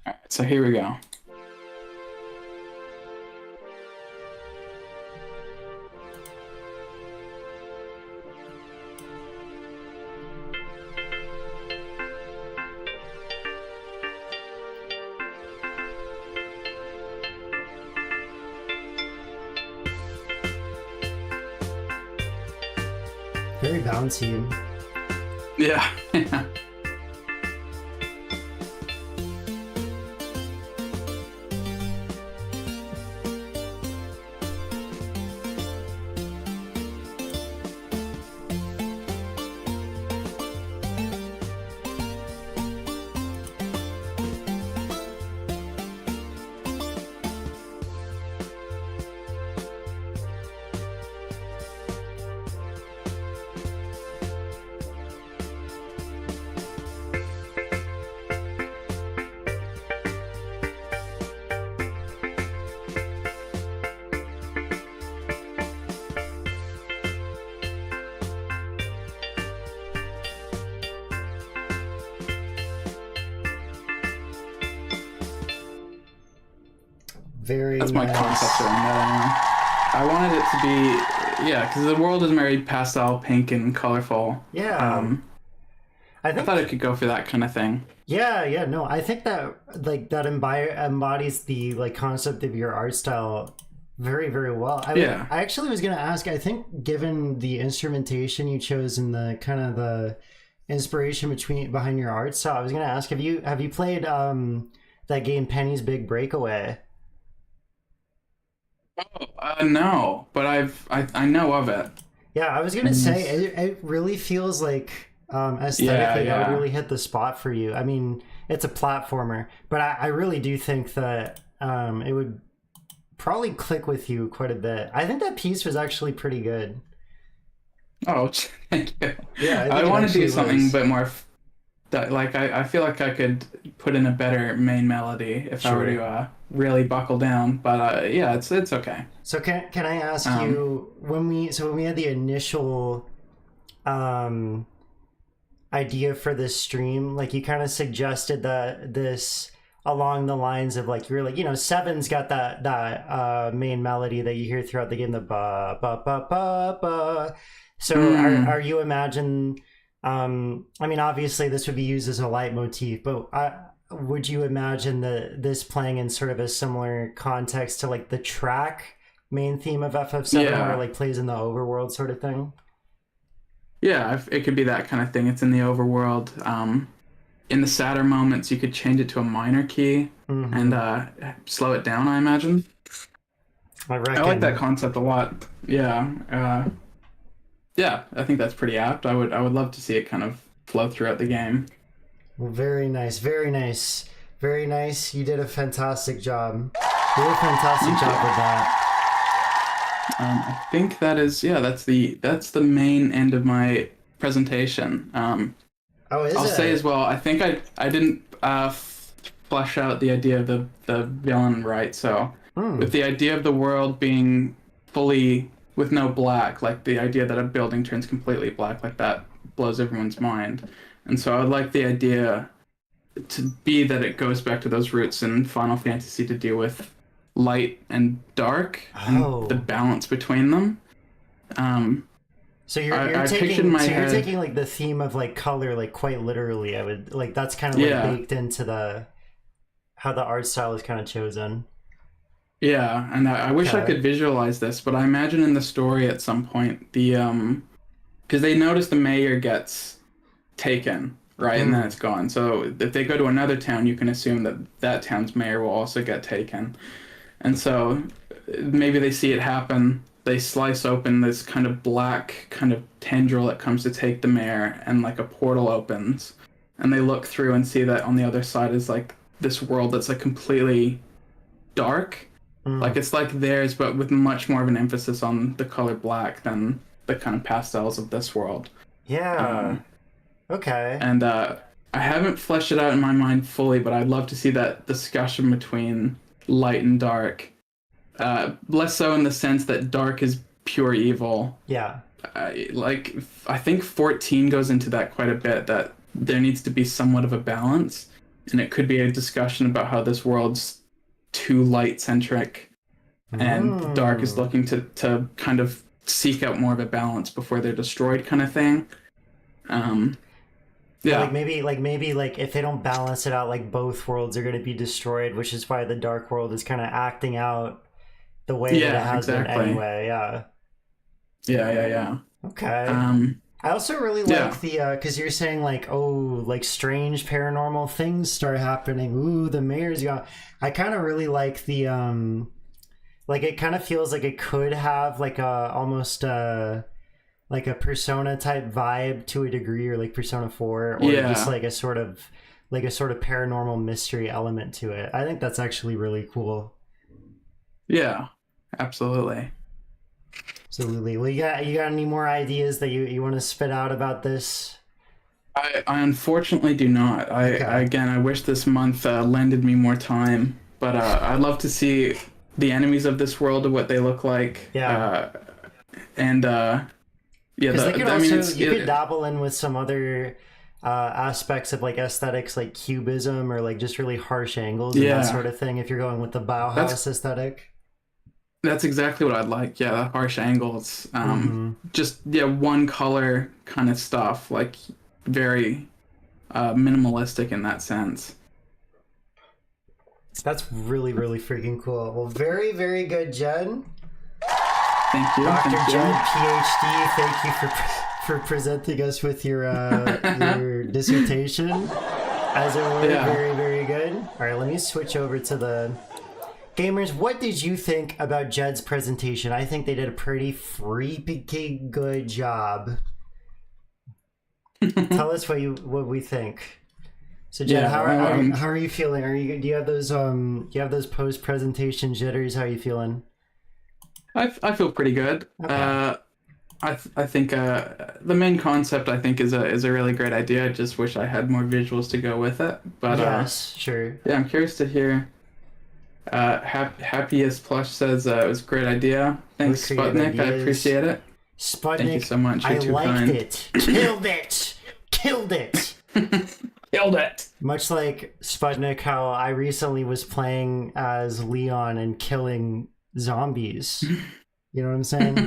Speaker 1: All right, so here we go.
Speaker 2: Very bouncy.
Speaker 1: Yeah.
Speaker 2: Very
Speaker 1: That's my
Speaker 2: nice.
Speaker 1: concept around that. I wanted it to be, yeah, because the world is very pastel, pink, and colorful.
Speaker 2: Yeah. I
Speaker 1: I
Speaker 2: think
Speaker 1: thought it could go for that kind of thing.
Speaker 2: yeah, no, I think that like that embodies the like concept of your art style very, very well.
Speaker 1: Yeah.
Speaker 2: I actually was gonna ask, I think given the instrumentation you chose and the kind of the inspiration behind your art style, I was gonna ask, have you played that game Penny's Big Breakaway?
Speaker 1: No, but I know of it.
Speaker 2: Yeah, I was gonna say it really feels like aesthetically that would
Speaker 1: Yeah.
Speaker 2: really hit the spot for you. I mean, it's a platformer, but I really do think that it would probably click with you quite a bit. I think that piece was actually pretty good.
Speaker 1: Oh, thank you.
Speaker 2: Yeah, I
Speaker 1: I
Speaker 2: think it
Speaker 1: want to do
Speaker 2: actually
Speaker 1: something a
Speaker 2: was.
Speaker 1: bit more that like I feel like I could put in a better main melody if I were
Speaker 2: Sure.
Speaker 1: to really buckle down. But yeah, it's okay.
Speaker 2: So can I ask
Speaker 1: Um,
Speaker 2: you when we had the initial um idea for this stream, like you kind of suggested that this along the lines of like you're like, you know, Seven's got that main melody that you hear throughout the game, the ba ba ba ba ba. So are
Speaker 1: mm,
Speaker 2: you imagine I mean obviously this would be used as a leitmotif, but would you imagine this playing in sort of a similar context to like the track main theme of FF7 where it
Speaker 1: yeah,
Speaker 2: like plays in the overworld sort of thing?
Speaker 1: yeah, it could be that kind of thing. It's in the overworld. In the sadder moments, you could change it to a minor key and
Speaker 2: Mm-hmm.
Speaker 1: slow it down, I imagine.
Speaker 2: I
Speaker 1: I like that
Speaker 2: reckon.
Speaker 1: concept a lot. Yeah. Yeah, I think that's pretty apt. I would love to see it kind of flow throughout the game.
Speaker 2: Well, very nice, very nice, very nice. You did a fantastic job. You did a fantastic
Speaker 1: Thank you.
Speaker 2: job with that.
Speaker 1: I think that is, yeah, that's the main end of my presentation.
Speaker 2: Oh, is
Speaker 1: I'll say as
Speaker 2: it?
Speaker 1: well, I think I didn't flesh out the idea of the villain right. So with
Speaker 2: Hmm.
Speaker 1: the idea of the world being fully with no black, like the idea that a building turns completely black, like that blows everyone's mind. And so I would like the idea to be that it goes back to those roots in Final Fantasy to deal with light and dark and the
Speaker 2: Oh.
Speaker 1: balance between them. Um,
Speaker 2: So
Speaker 1: I pictured in my
Speaker 2: you're
Speaker 1: head,
Speaker 2: taking like the theme of like color like quite literally. I would like that's kind of like
Speaker 1: yeah,
Speaker 2: baked into the how the art style is kind of chosen.
Speaker 1: yeah, and I wish I
Speaker 2: Okay.
Speaker 1: could visualize this, but I imagine in the story at some point because they notice the mayor gets taken, right, and then
Speaker 2: Hmm.
Speaker 1: it's gone. So if they go to another town, you can assume that that town's mayor will also get taken. And so maybe they see it happen. They slice open this kind of black kind of tendril that comes to take the mayor, and like a portal opens. And they look through and see that on the other side is like this world that's like completely dark. Like
Speaker 2: Hmm.
Speaker 1: it's like theirs, but with much more of an emphasis on the color black than the kind of pastels of this world.
Speaker 2: Yeah.
Speaker 1: Um,
Speaker 2: Okay.
Speaker 1: and I haven't fleshed it out in my mind fully, but I'd love to see that discussion between light and dark. Less so in the sense that dark is pure evil.
Speaker 2: Yeah.
Speaker 1: Like I think 14 goes into that quite a bit. That there needs to be somewhat of a balance, and it could be a discussion about how this world's too light centric, and the dark is
Speaker 2: Hmm.
Speaker 1: looking to kind of seek out more of a balance before they're destroyed, kind of thing. Um,
Speaker 2: Yeah,
Speaker 1: yeah,
Speaker 2: like maybe like if they don't balance it out, like both worlds are going to be destroyed, which is why the dark world is kind of acting out the way that it
Speaker 1: yeah,
Speaker 2: has been
Speaker 1: exactly.
Speaker 2: anyway. Yeah.
Speaker 1: Yeah.
Speaker 2: Okay.
Speaker 1: Um,
Speaker 2: I also really like
Speaker 1: yeah,
Speaker 2: the because you're saying like like strange paranormal things start happening. Ooh, the mayor's gone. I kind of really like the like it kind of feels like it could have like a almost like a Persona type vibe to a degree, or like Persona 4, or just
Speaker 1: yeah,
Speaker 2: like a sort of paranormal mystery element to it. I think that's actually really cool.
Speaker 1: yeah, absolutely.
Speaker 2: Absolutely. Well, you got any more ideas that you want to spit out about this?
Speaker 1: I unfortunately do not. I
Speaker 2: Okay.
Speaker 1: again, I wish this month lended me more time, but I'd love to see the enemies of this world and what they look like.
Speaker 2: Yeah.
Speaker 1: And yeah,
Speaker 2: Because they could
Speaker 1: I mean,
Speaker 2: also you could
Speaker 1: it,
Speaker 2: dabble in with some other aspects of like aesthetics, like cubism or like just really harsh angles and that sort of thing. If you're going with the Bauhaus aesthetic.
Speaker 1: That's exactly what I'd like. Yeah, the harsh angles. Just one color kind of stuff. Like very minimalistic in that sense.
Speaker 2: That's really, really freaking cool. Well, very, very good, Jed.
Speaker 1: Thank you.
Speaker 2: Dr.
Speaker 1: Thank
Speaker 2: Jed,
Speaker 1: you.
Speaker 2: PhD, thank you for presenting us with your your dissertation. As it were, very, very good. All right, let me switch over to the gamers. What did you think about Jed's presentation? I think they did a pretty freaking good job. Tell us what we think. So Jed, how are you feeling? Do you have those post presentation jitters? How are you feeling?
Speaker 1: I feel pretty good. Okay. I think the main concept I think is a really great idea. I just wish I had more visuals to go with it. But
Speaker 2: yes, sure.
Speaker 1: Yeah, I'm curious to hear. Happiest Plush says it was a great idea. Thanks, Sputnik. I appreciate it.
Speaker 2: Sputnik,
Speaker 1: thank you so much. You're
Speaker 2: I liked it. Killed it. Killed it.
Speaker 1: Killed it.
Speaker 2: Much like Sputnik, how I recently was playing as Leon and killing zombies. You know what I'm saying?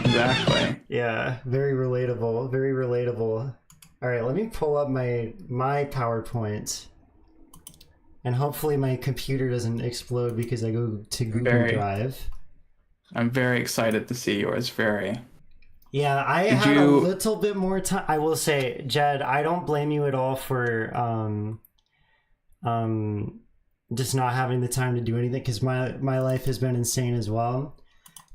Speaker 1: Exactly.
Speaker 2: Yeah, very relatable. Very relatable. All right, let me pull up my PowerPoint. And hopefully my computer doesn't explode because I go to Google Drive.
Speaker 1: I'm very excited to see yours. Very.
Speaker 2: Yeah, I had a little bit more time. I will say, Jed, I don't blame you at all for just not having the time to do anything, because my life has been insane as well.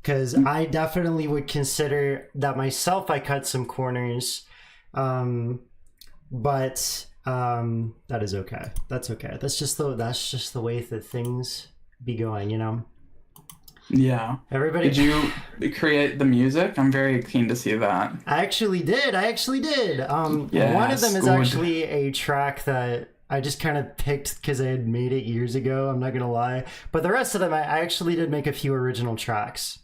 Speaker 2: Because I definitely would consider that myself. I cut some corners, but that is okay. That's okay. That's just the way that things be going, you know.
Speaker 1: Yeah.
Speaker 2: Everybody.
Speaker 1: Did you create the music? I'm very keen to see that.
Speaker 2: I actually did. One of them is actually a track that I just kind of picked because I had made it years ago. I'm not gonna lie, but the rest of them I actually did make a few original tracks.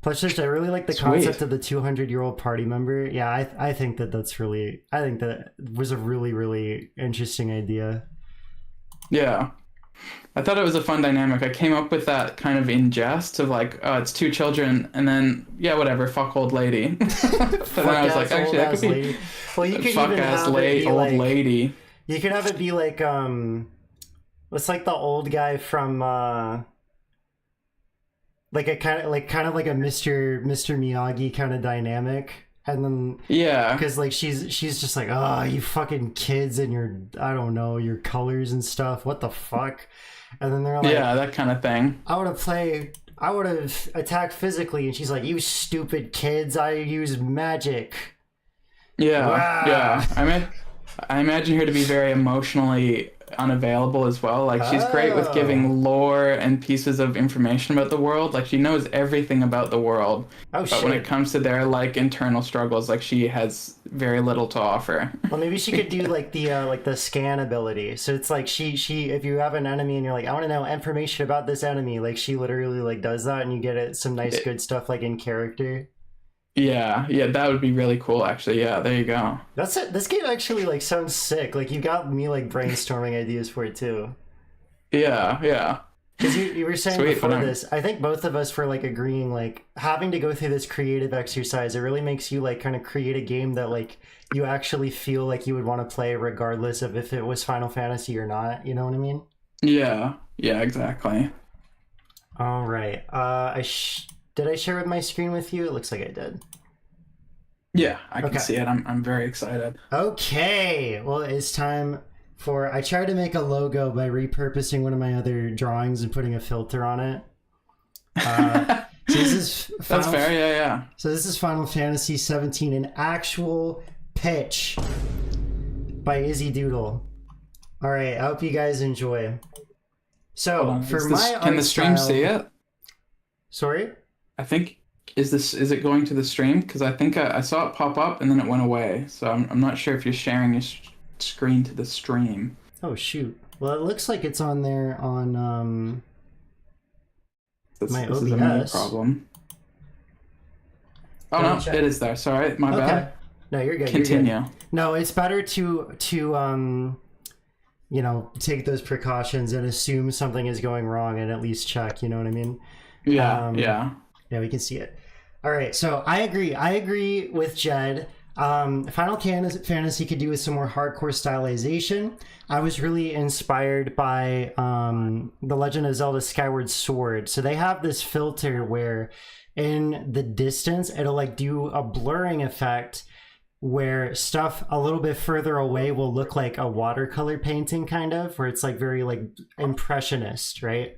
Speaker 2: Plus, just I really like the concept of the 200-year-old party member. Yeah, I think that was a really, really interesting idea.
Speaker 1: Yeah. I thought it was a fun dynamic. I came up with that kind of in jest of like, oh, it's two children, and then whatever, fuck old lady. But then I was like, actually, that could be lady.
Speaker 2: Well, you could
Speaker 1: fuck
Speaker 2: even
Speaker 1: ass
Speaker 2: have it be
Speaker 1: old
Speaker 2: like,
Speaker 1: lady.
Speaker 2: You could have it be like what's like the old guy from like a kind of like a Mr. Miyagi kind of dynamic. And then because like she's just like, oh, you fucking kids and your, I don't know, your colors and stuff, what the fuck. And then they're like,
Speaker 1: that kind of thing.
Speaker 2: I would have attacked physically, and she's like, you stupid kids, I use magic.
Speaker 1: Yeah. I imagine her to be very emotionally unavailable as well. Like, she's great with giving lore and pieces of information about the world. Like, she knows everything about the world. But when it comes to their like internal struggles, like, she has very little to offer.
Speaker 2: Well, maybe she could do like the scan ability. So it's like she if you have an enemy and you're like, I want to know information about this enemy, like she literally like does that, and you get some nice good stuff like in character.
Speaker 1: Yeah, that would be really cool, actually. Yeah, there you go.
Speaker 2: That's it. This game actually like sounds sick. Like, you got me like brainstorming ideas for it too.
Speaker 1: Yeah.
Speaker 2: Because you were saying before this, I think both of us were like agreeing, like having to go through this creative exercise, it really makes you like kind of create a game that like you actually feel like you would want to play regardless of if it was Final Fantasy or not. You know what I mean?
Speaker 1: Yeah, exactly.
Speaker 2: All right. Did I share my screen with you? It looks like I did.
Speaker 1: Yeah, I can see it. I'm very excited.
Speaker 2: Okay. Well, it's time for... I tried to make a logo by repurposing one of my other drawings and putting a filter on it. So this is
Speaker 1: That's fair, yeah.
Speaker 2: So this is Final Fantasy XVII, an actual pitch by Izzy-Doodle. All right, I hope you guys enjoy. So,
Speaker 1: can the stream see it?
Speaker 2: Sorry?
Speaker 1: I think is it going to the stream? Because I think I saw it pop up and then it went away. So I'm not sure if you're sharing your screen to the stream.
Speaker 2: Oh shoot! Well, it looks like it's on there on my OBS.
Speaker 1: Is a main problem. Oh no, it is there. Sorry, my bad.
Speaker 2: No, you're good.
Speaker 1: Continue.
Speaker 2: You're good. No, it's better to you know, take those precautions and assume something is going wrong and at least check. You know what I mean?
Speaker 1: Yeah. Yeah.
Speaker 2: Yeah, we can see it. All right, so I agree with Jed. Final Fantasy could do with some more hardcore stylization. I was really inspired by The Legend of Zelda Skyward Sword. So they have this filter where in the distance, it'll like do a blurring effect where stuff a little bit further away will look like a watercolor painting kind of, where it's like very like impressionist, right?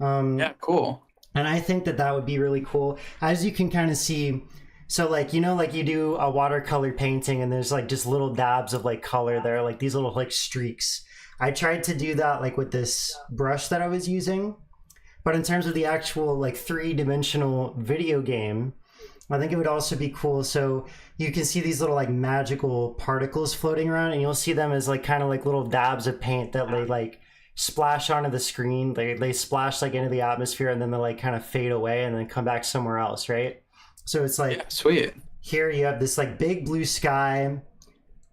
Speaker 1: Yeah, cool.
Speaker 2: And I think that would be really cool. As you can kind of see, so like, you know, like you do a watercolor painting and there's like just little dabs of like color there, like these little like streaks. I tried to do that like with this brush that I was using, but in terms of the actual like 3-dimensional video game, I think it would also be cool. So you can see these little like magical particles floating around, and you'll see them as like kind of like little dabs of paint that they like splash onto the screen. They splash like into the atmosphere, and then they like kind of fade away and then come back somewhere else, right? So it's like,
Speaker 1: yeah, sweet.
Speaker 2: Here you have this like big blue sky,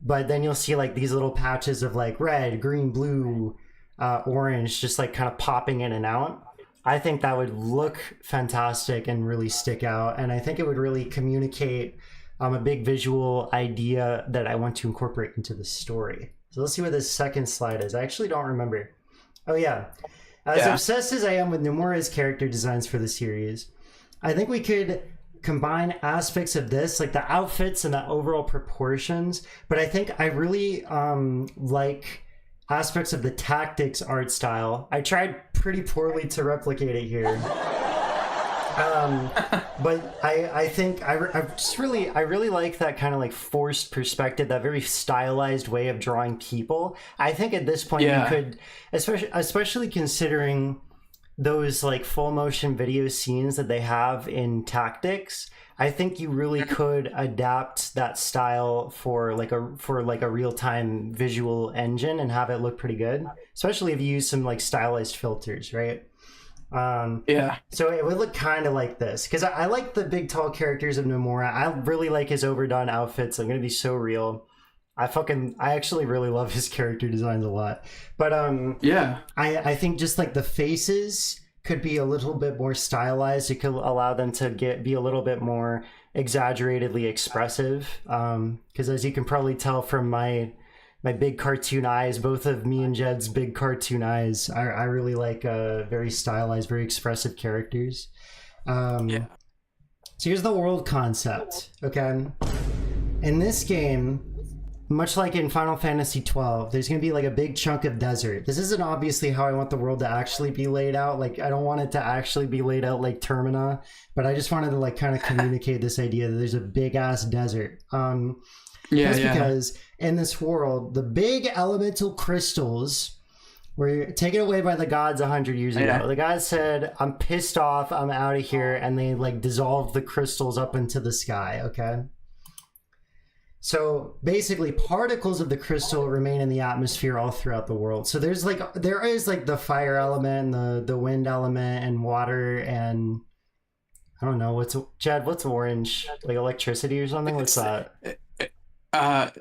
Speaker 2: but then you'll see like these little patches of like red, green, blue, orange, just like kind of popping in and out. I think that would look fantastic and really stick out. And I think it would really communicate a big visual idea that I want to incorporate into the story. So let's see what this second slide is. I actually don't remember. Oh yeah. As obsessed as I am with Nomura's character designs for the series, I think we could combine aspects of this, like the outfits and the overall proportions. But I think I really like aspects of the tactics art style. I tried pretty poorly to replicate it here. But I think I really like that kind of like forced perspective, that very stylized way of drawing people. I think at this point you could, especially considering those like full motion video scenes that they have in Tactics, I think you really could adapt that style for like a real-time visual engine and have it look pretty good, especially if you use some like stylized filters, right? So it would look kind of like this, because I like the big tall characters of Nomura. I really like his overdone outfits. I'm gonna be so real. I actually really love his character designs a lot. But I think just like the faces could be a little bit more stylized. It could allow them to be a little bit more exaggeratedly expressive. Because as you can probably tell from my big cartoon eyes, both of me and Jed's big cartoon eyes, I really like very stylized, very expressive characters. So here's the world concept, okay? In this game, much like in Final Fantasy XII, there's going to be like a big chunk of desert. This isn't obviously how I want the world to actually be laid out. Like, I don't want it to actually be laid out like Termina, but I just wanted to like kind of communicate this idea that there's a big ass desert. Because in this world, the big elemental crystals were taken away by the gods 100 years ago. The gods said, I'm pissed off, I'm out of here, and they like dissolved the crystals up into the sky, okay? So basically particles of the crystal remain in the atmosphere all throughout the world. So there is like the fire element, and the wind element, and water, and I don't know, what's orange? Like electricity or something? What's that?
Speaker 1: I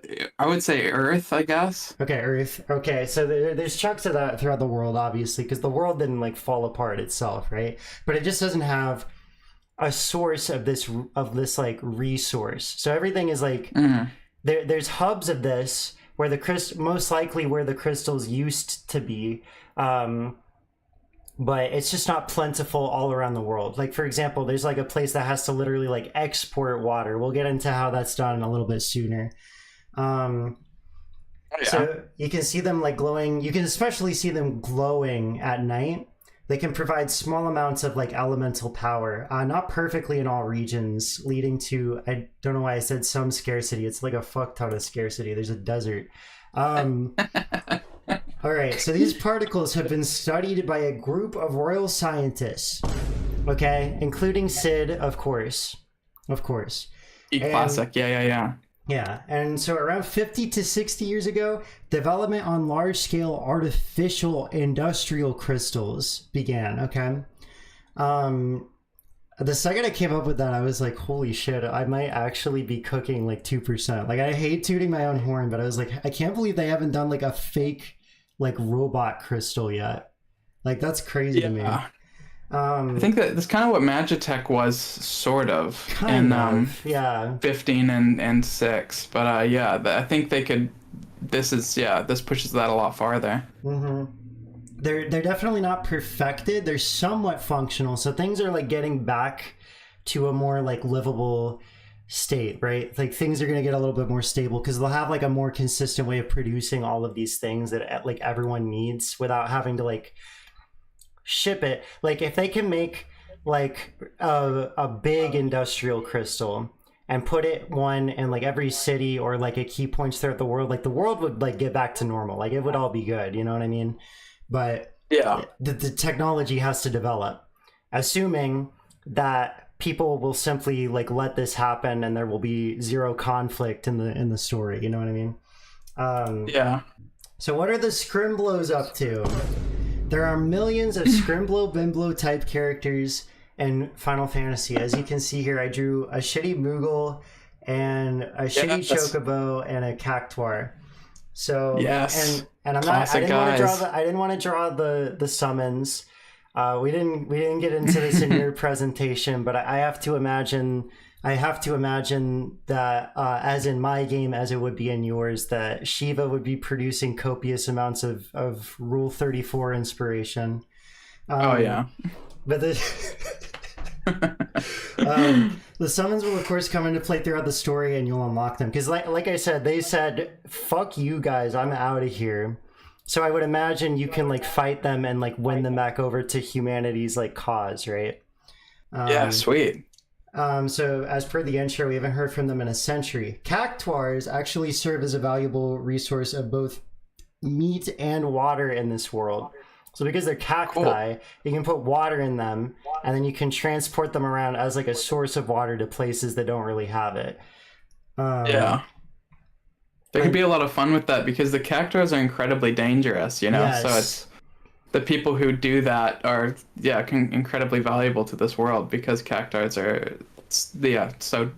Speaker 1: would say Earth, I guess.
Speaker 2: Okay, Earth. Okay, so there's chunks of that throughout the world, obviously, because the world didn't like fall apart itself, right? But it just doesn't have a source of this like resource. So everything is like there's hubs of this where most likely where the crystals used to be, but it's just not plentiful all around the world. Like for example, there's like a place that has to literally like export water. We'll get into how that's done a little bit sooner. So you can see them like glowing. You can especially see them glowing at night. They can provide small amounts of like elemental power, not perfectly in all regions, leading to, I don't know why I said some scarcity. It's like a fuck ton of scarcity. There's a desert. All right, so these particles have been studied by a group of royal scientists, okay, including Sid, of course.
Speaker 1: Classic, yeah.
Speaker 2: Yeah, and so around 50 to 60 years ago, development on large-scale artificial industrial crystals began, okay? The second I came up with that, I was like, holy shit, I might actually be cooking like 2%. Like, I hate tooting my own horn, but I was like, I can't believe they haven't done like a fake like robot crystal yet. Like, that's crazy to me.
Speaker 1: I think that that's kind of what Magitech was, sort of,
Speaker 2: yeah,
Speaker 1: 15 and 6. But yeah, I think they could. This pushes that a lot farther.
Speaker 2: They're definitely not perfected. They're somewhat functional, so things are like getting back to a more like livable state, right? Like things are going to get a little bit more stable because they'll have like a more consistent way of producing all of these things that like everyone needs without having to like ship it. Like if they can make like a big industrial crystal and put one in like every city or like at key points throughout the world, like the world would like get back to normal. Like it would all be good, you know what I mean? But
Speaker 1: yeah,
Speaker 2: the technology has to develop, assuming that people will simply like let this happen and there will be zero conflict in the story, you know what I mean?
Speaker 1: Yeah.
Speaker 2: So what are the Scrimblows up to? There are millions of Scrimblow Bimblow type characters in Final Fantasy. As you can see here, I drew a shitty Moogle and a shitty Chocobo and a Cactuar. So
Speaker 1: yes,
Speaker 2: and I'm not. I didn't want to draw the summons. We didn't get into this in your presentation, but I have to imagine. I have to imagine that, as in my game, as it would be in yours, that Shiva would be producing copious amounts of Rule 34 inspiration.
Speaker 1: Oh yeah,
Speaker 2: but the summons will of course come into play throughout the story, and you'll unlock them because, like I said, they said, "Fuck you guys, I'm out of here." So I would imagine you can like fight them and like win them back over to humanity's like cause, right?
Speaker 1: Yeah, sweet.
Speaker 2: So as per the intro, we haven't heard from them in a century. Cactuars actually serve as a valuable resource of both meat and water in this world. So because they're cacti, you can put water in them, and then you can transport them around as like a source of water to places that don't really have it.
Speaker 1: Yeah. There could be a lot of fun with that because the cactuars are incredibly dangerous, you know?
Speaker 2: Yes.
Speaker 1: So it's the people who do that are, incredibly valuable to this world because cactuars are, so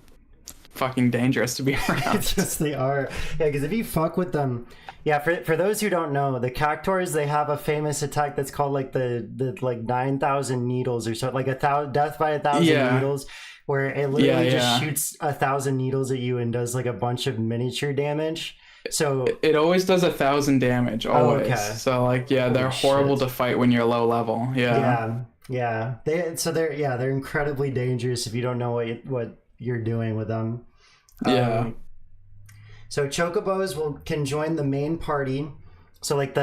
Speaker 1: fucking dangerous to be around.
Speaker 2: Yes, they are. Yeah, because if you fuck with them... Yeah, for those who don't know, the Cactuars, they have a famous attack that's called like the like 9,000 needles or something, like death by 1,000 needles, where it literally just shoots 1,000 needles at you and does like a bunch of miniature damage. So
Speaker 1: it always does 1,000 damage, always. Oh, okay. So like, they're horrible to fight when you're low level.
Speaker 2: Yeah. They're incredibly dangerous if you don't know what you're doing with them. So Chocobos can join the main party. So like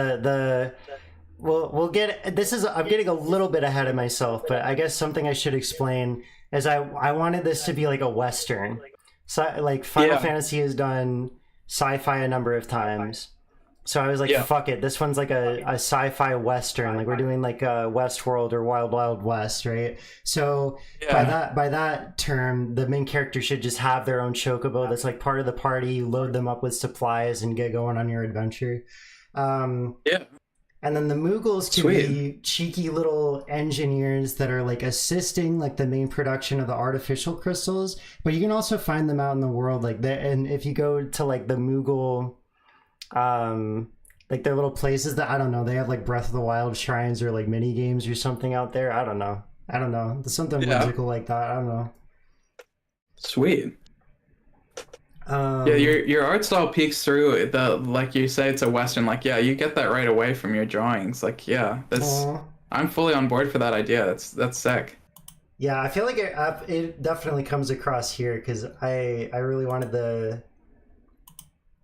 Speaker 2: we'll get this is I'm getting a little bit ahead of myself, but I guess something I should explain is I wanted this to be like a Western. So like Final Fantasy has done sci-fi a number of times. So I was like, fuck it, this one's like a sci-fi Western. Like we're doing like a Westworld or Wild Wild West, right? So by that term, the main character should just have their own chocobo that's like part of the party. You load them up with supplies and get going on your adventure. And then the Moogles can be cheeky little engineers that are like assisting like the main production of the artificial crystals. But you can also find them out in the world like that. And if you go to like the Moogle like their little places that I don't know, they have like Breath of the Wild shrines or like mini games or something out there. I don't know. There's something whimsical like that. I don't know.
Speaker 1: Sweet. Your art style peeks through the, like you say, it's a Western. Like, you get that right away from your drawings. Like, that's I'm fully on board for that idea. That's sick.
Speaker 2: Yeah, I feel like it definitely comes across here because I really wanted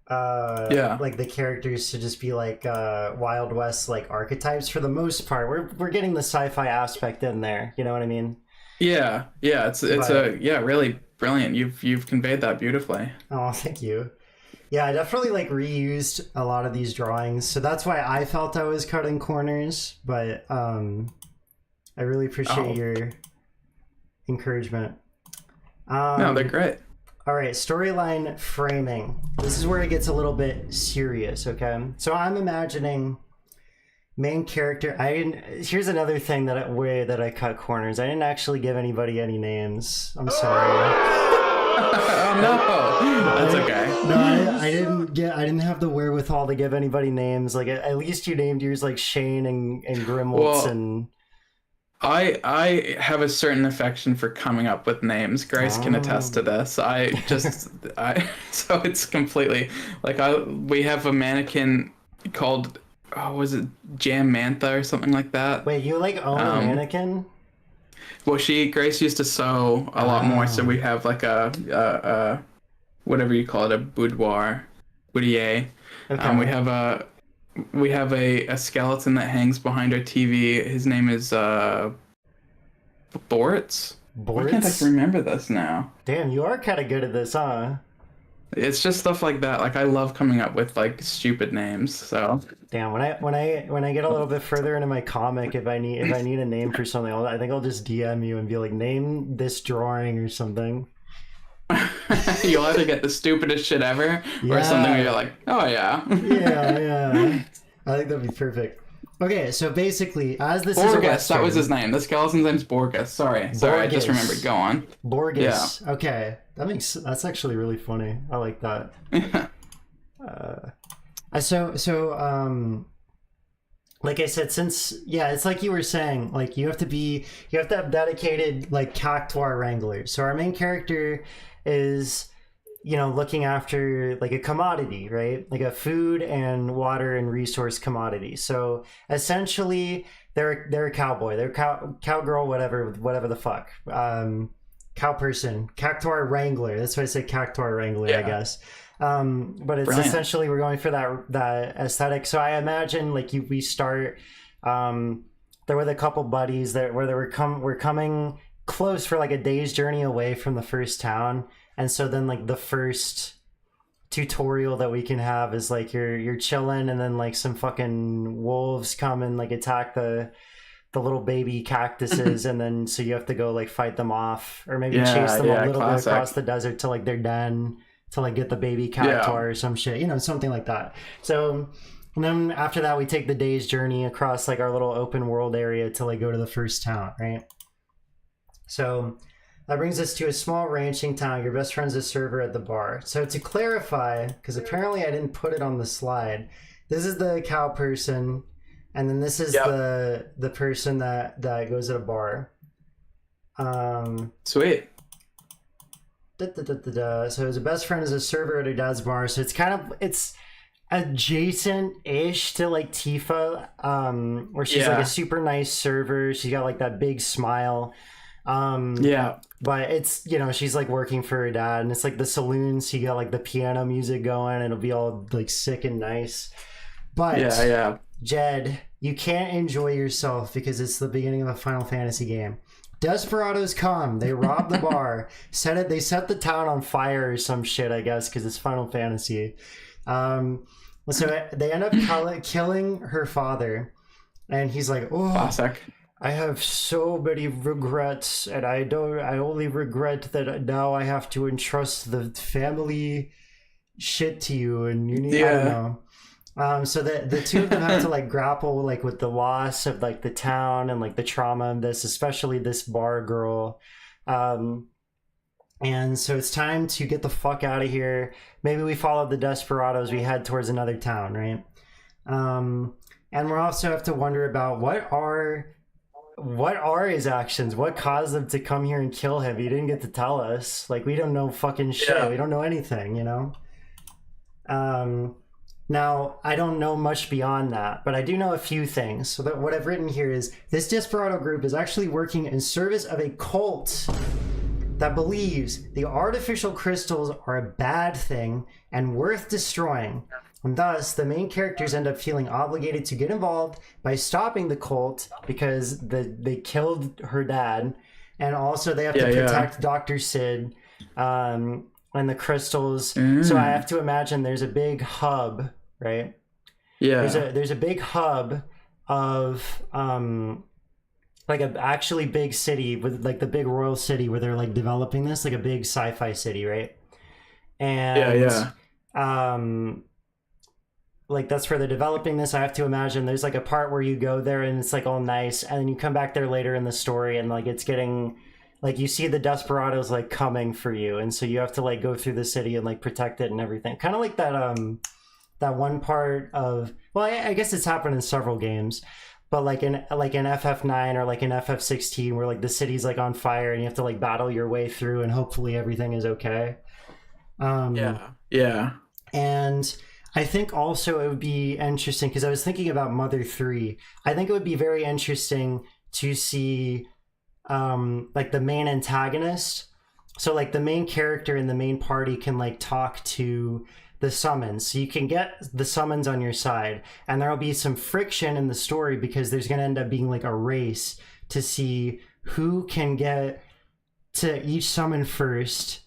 Speaker 2: like the characters to just be like Wild West like archetypes for the most part. We're getting the sci-fi aspect in there, you know what I mean? It's really brilliant. You've conveyed that beautifully. Oh, thank you. I definitely like reused a lot of these drawings, so that's why I felt I was cutting corners, but I really appreciate your encouragement.
Speaker 1: No, they're great.
Speaker 2: All right, storyline framing. This is where it gets a little bit serious, okay? So I'm imagining Main character. I didn't. Here's another thing way that I cut corners. I didn't actually give anybody any names. I'm sorry.
Speaker 1: Oh no, that's okay.
Speaker 2: No, I didn't have the wherewithal to give anybody names. Like at least you named yours like Shane and Grimwoltz
Speaker 1: Well,
Speaker 2: and.
Speaker 1: I have a certain affection for coming up with names. Grace can attest to this. So it's completely like we have a mannequin called, oh, was it Jam Mantha or something like that?
Speaker 2: Wait, you like own a mannequin?
Speaker 1: Well, Grace used to sew a lot more, so we have like a whatever you call it, a boudoir. Okay. We have a skeleton that hangs behind our TV. His name is Boritz. Why can't I remember this now?
Speaker 2: Damn, you are kind of good at this, huh?
Speaker 1: It's just stuff like that. Like I love coming up with like stupid names. So
Speaker 2: damn, when I get a little bit further into my comic, if I need a name for something, I think I'll just DM you and be like, name this drawing or something.
Speaker 1: You'll either get the stupidest shit ever or something where you're like, oh yeah.
Speaker 2: yeah. I think that'd be perfect. Okay, so basically, as this
Speaker 1: Borges,
Speaker 2: is a Western,
Speaker 1: that was his name. The skeleton's name's Borges. Sorry, I just remembered. Go on.
Speaker 2: Borges. Yeah. Okay, that's actually really funny. I like that. Like I said, it's like you were saying, like you have to have dedicated like cactuar wranglers. So our main character is, looking after like a commodity, right? Like a food and water and resource commodity. So essentially they're a cowboy, they're cowgirl, whatever the fuck. Cow person, cactuar wrangler. That's why I say cactuar wrangler, I guess. But it's
Speaker 1: Brilliant.
Speaker 2: essentially we're going for that aesthetic. So I imagine like we start there were a couple buddies we're coming close for like a day's journey away from the first town. And so then like the first tutorial that we can have is like you're chilling and then like some fucking wolves come and like attack the little baby cactuses and then so you have to go like fight them off or maybe chase them a little bit across the desert to like their den to like get the baby cactuar or some shit, something like that. So and then after that we take the day's journey across like our little open world area to like go to the first town, right? So that brings us to a small ranching town. Your best friend's a server at the bar. So to clarify, because apparently I didn't put it on the slide, this is the cow person, and then this is the person that goes at a bar.
Speaker 1: Sweet.
Speaker 2: So his best friend is a server at her dad's bar. So it's adjacent-ish to like Tifa, where she's like a super nice server. She's got like that big smile. But it's she's like working for her dad, and it's like the saloon, so you got like the piano music going, and it'll be all like sick and nice. But Jed, you can't enjoy yourself because it's the beginning of a Final Fantasy game. Desperados come, they rob the bar, they set the town on fire or some shit, I guess, because it's Final Fantasy. So they end up killing her father, and he's like, oh,
Speaker 1: classic.
Speaker 2: I have so many regrets, and I only regret that now I have to entrust the family shit to you, and you need, I don't know. So the two of them have to like grapple like with the loss of like the town and like the trauma of this, especially this bar girl. And so it's time to get the fuck out of here. Maybe we follow the Desperados, we head towards another town, right? And we also have to wonder about what are his actions? What caused them to come here and kill him? He didn't get to tell us. Like, we don't know fucking shit. We don't know anything, Now, I don't know much beyond that, but I do know a few things. So that what I've written here is this Desperado group is actually working in service of a cult that believes the artificial crystals are a bad thing and worth destroying. And thus, the main characters end up feeling obligated to get involved by stopping the cult because they killed her dad. And also, they have to protect Dr. Sid and the crystals. So I have to imagine there's a big hub, right? Yeah. There's a big hub of like a actually big city with like the big royal city where they're like developing this, like a big sci-fi city, right? And like that's where they're developing this. I have to imagine there's like a part where you go there and it's like all nice, and then you come back there later in the story and like it's getting like you see the desperados like coming for you, and so you have to like go through the city and like protect it and everything. Kind of like that one part of, well, I guess it's happened in several games, but like in FF9 or like in FF16 where like the city's like on fire and you have to like battle your way through and hopefully everything is okay.
Speaker 1: Yeah.
Speaker 2: And I think also it would be interesting because I was thinking about Mother 3. I think it would be very interesting to see like the main antagonist. So like the main character in the main party can like talk to the summons. So you can get the summons on your side, and there'll be some friction in the story because there's going to end up being like a race to see who can get to each summon first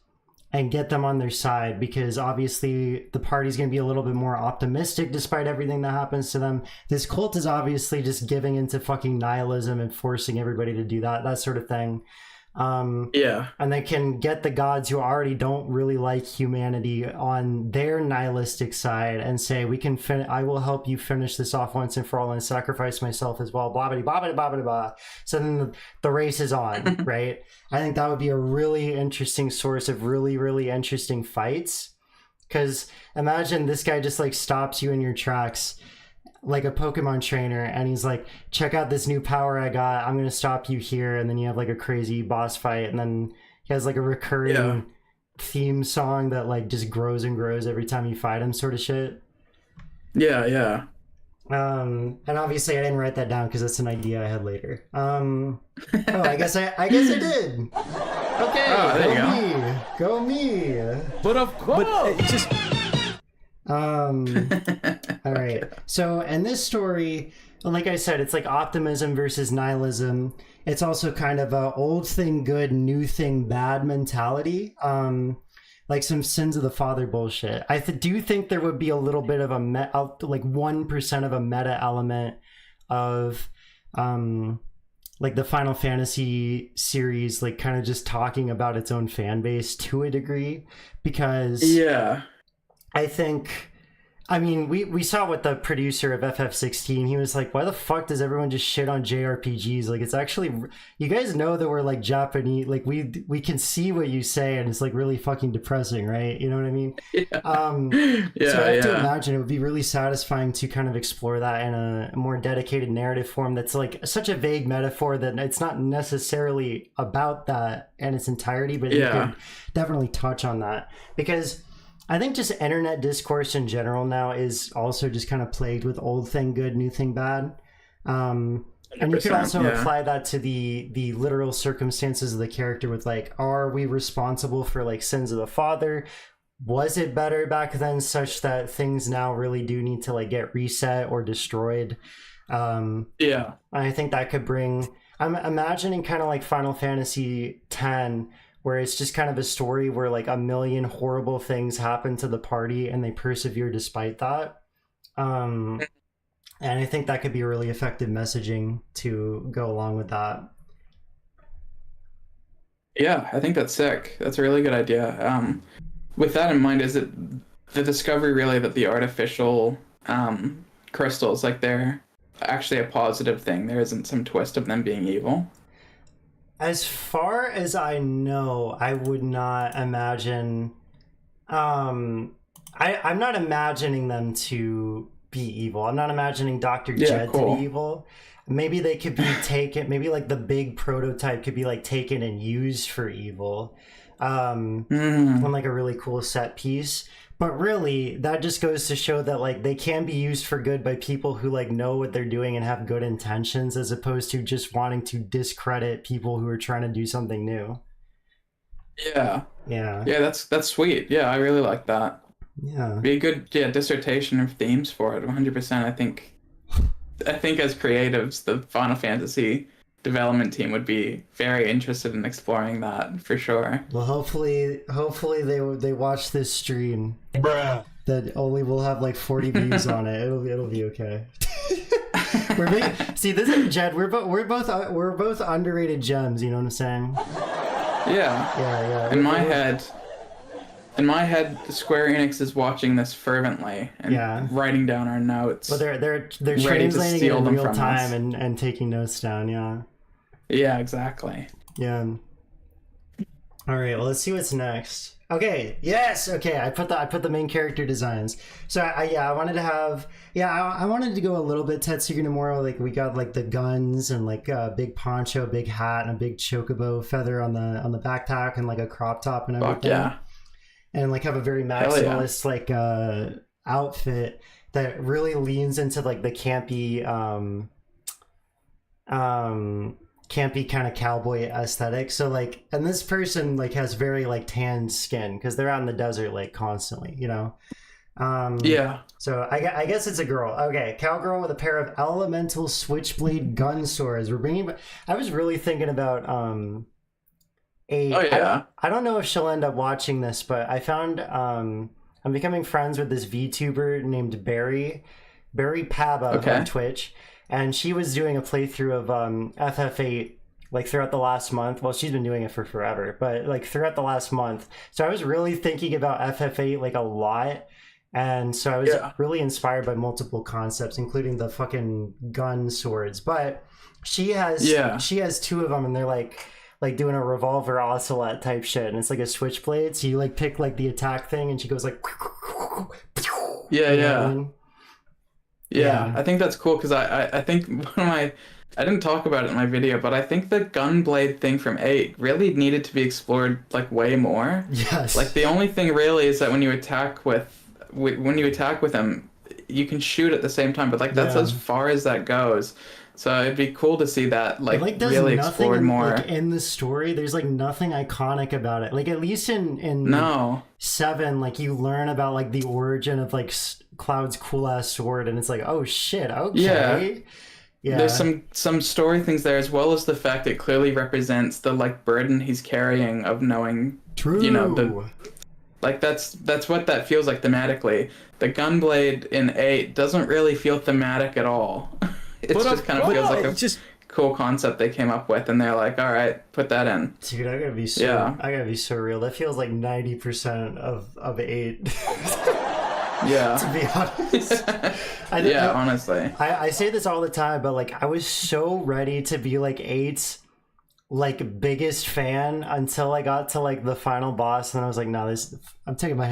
Speaker 2: and get them on their side, because obviously the party's going to be a little bit more optimistic despite everything that happens to them. This cult is obviously just giving into fucking nihilism and forcing everybody to do that sort of thing. And they can get the gods who already don't really like humanity on their nihilistic side and say, we can I will help you finish this off once and for all and sacrifice myself as well, blah blah blah blah blah blah. So then the race is on. Right? I think that would be a really interesting source of really interesting fights, because imagine this guy just like stops you in your tracks like a Pokemon trainer, and he's like, check out this new power I got, I'm gonna stop you here, and then you have like a crazy boss fight, and then he has like a recurring theme song that like just grows and grows every time you fight him, sort of shit.
Speaker 1: And
Speaker 2: obviously I didn't write that down because that's an idea I had later. I guess I did. Okay,
Speaker 1: there
Speaker 2: go me.
Speaker 1: But of course,
Speaker 2: all right, so in this story, like I said, it's like optimism versus nihilism. It's also kind of a old thing good, new thing bad mentality, like some sins of the father bullshit. I do think there would be a little bit of like 1% of a meta element of like the Final Fantasy series, like kind of just talking about its own fan base to a degree, because I think, I mean, we saw what the producer of FF16, he was like, why the fuck does everyone just shit on JRPGs? Like, it's actually, you guys know that we're like Japanese, like we can see what you say, and it's like really fucking depressing, right? You know what I mean? So I have to imagine it would be really satisfying to kind of explore that in a more dedicated narrative form that's like such a vague metaphor that it's not necessarily about that in its entirety, but you could definitely touch on that, because I think just internet discourse in general now is also just kind of plagued with old thing good, new thing bad. And you could also apply that to the literal circumstances of the character with like, are we responsible for like sins of the father? Was it better back then such that things now really do need to like get reset or destroyed? I think that could bring, I'm imagining kind of like Final Fantasy X, where it's just kind of a story where like a million horrible things happen to the party and they persevere despite that. And I think that could be really effective messaging to go along with that.
Speaker 1: Yeah, I think that's sick. That's a really good idea. With that in mind, is it the discovery really that the artificial crystals, like they're actually a positive thing? There isn't some twist of them being evil?
Speaker 2: As far as I know, I would not imagine. I'm not imagining them to be evil. I'm not imagining Dr. Jed to be evil. Maybe they could be taken. Maybe like the big prototype could be like taken and used for evil, on like a really cool set piece. But really, that just goes to show that like they can be used for good by people who like know what they're doing and have good intentions, as opposed to just wanting to discredit people who are trying to do something new. Yeah,
Speaker 1: that's sweet. I really like that. Be a good dissertation of themes for it. 100%. I think as creatives, the Final Fantasy development team would be very interested in exploring that for sure.
Speaker 2: Well, hopefully they watch this stream.
Speaker 3: Bruh.
Speaker 2: That only will have like 40 views on it. It'll be okay. See, this is Jed. We're both underrated gems. You know what I'm saying?
Speaker 1: Yeah. In my head, in my head, Square Enix is watching this fervently and
Speaker 2: Yeah.
Speaker 1: writing down our notes.
Speaker 2: Well, they're
Speaker 1: ready to
Speaker 2: translating it
Speaker 1: steal
Speaker 2: in
Speaker 1: them
Speaker 2: real
Speaker 1: from
Speaker 2: time
Speaker 1: us.
Speaker 2: and taking notes down. Yeah.
Speaker 1: Yeah, exactly.
Speaker 2: Yeah. All right. Well, let's see what's next. Okay. Yes. Okay. I put the main character designs. So I wanted to have I wanted to go a little bit Tetsuya Nomura. Like we got like the guns and like a big poncho, big hat, and a big chocobo feather on the backpack and like a crop top and everything.
Speaker 1: Fuck yeah.
Speaker 2: And like have a very maximalist like outfit that really leans into like the campy campy kind of cowboy aesthetic. So like, and this person like has very like tanned skin because they're out in the desert like constantly, you know.
Speaker 1: Yeah.
Speaker 2: So I guess it's a girl. Okay, cowgirl with a pair of elemental switchblade gun swords. We're bringing. I was really thinking about
Speaker 1: Oh yeah.
Speaker 2: I don't know if she'll end up watching this, but I found I'm becoming friends with this VTuber named Barry Paba on Twitch, and she was doing a playthrough of FF8 like throughout the last month. Well, she's been doing it for forever, but like throughout the last month. So I was really thinking about FF8 like a lot. And so I was really inspired by multiple concepts, including the fucking gun swords. But she has two of them, and they're like doing a revolver ocelot type shit, and it's like a switchblade. So you like pick like the attack thing, and she goes like,
Speaker 1: Yeah, I think that's cool because I think one of my I didn't talk about it in my video, but I think the gunblade thing from 8 really needed to be explored like way more.
Speaker 2: Yes.
Speaker 1: Like the only thing really is that when you attack with him, you can shoot at the same time, but like that's as far as that goes. So it'd be cool to see that like really explored more.
Speaker 2: Like, in the story, there's like nothing iconic about it. Like at least in 7, like you learn about like the origin of like Cloud's cool ass sword, and it's like, oh shit, okay. Yeah.
Speaker 1: There's some story things there, as well as the fact it clearly represents the like burden he's carrying of knowing, you know, like that's what that feels like thematically. The gunblade in 8 doesn't really feel thematic at all. It just kind of feels like a cool concept they came up with, and they're like, all right, put that in. Dude,
Speaker 2: I gotta be so real. That feels like 90% of 8.
Speaker 1: Yeah.
Speaker 2: To be honest.
Speaker 1: Honestly.
Speaker 2: I say this all the time, but like I was so ready to be like 8's like biggest fan until I got to like the final boss, and I was like, no, I'm taking my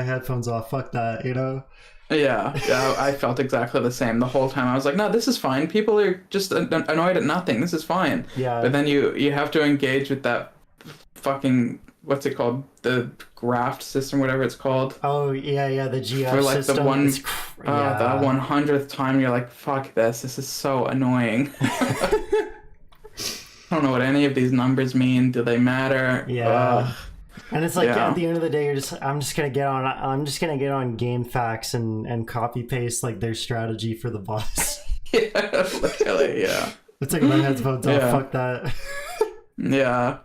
Speaker 2: headphones off. Fuck that, you know?
Speaker 1: Yeah, I felt exactly the same the whole time. I was like, no, this is fine. People are just annoyed at nothing. This is fine.
Speaker 2: Yeah.
Speaker 1: But then you have to engage with that fucking, what's it called? The graft system, whatever it's called.
Speaker 2: Oh, yeah, the GF
Speaker 1: for like
Speaker 2: system.
Speaker 1: The 100th time, you're like, fuck this. This is so annoying. I don't know what any of these numbers mean. Do they matter?
Speaker 2: Yeah. And it's like at the end of the day, I'm just gonna get on Game Facts and copy paste like their strategy for the boss.
Speaker 1: Yeah, literally, yeah.
Speaker 2: I'm taking my headphones off. Fuck that.
Speaker 1: Yeah.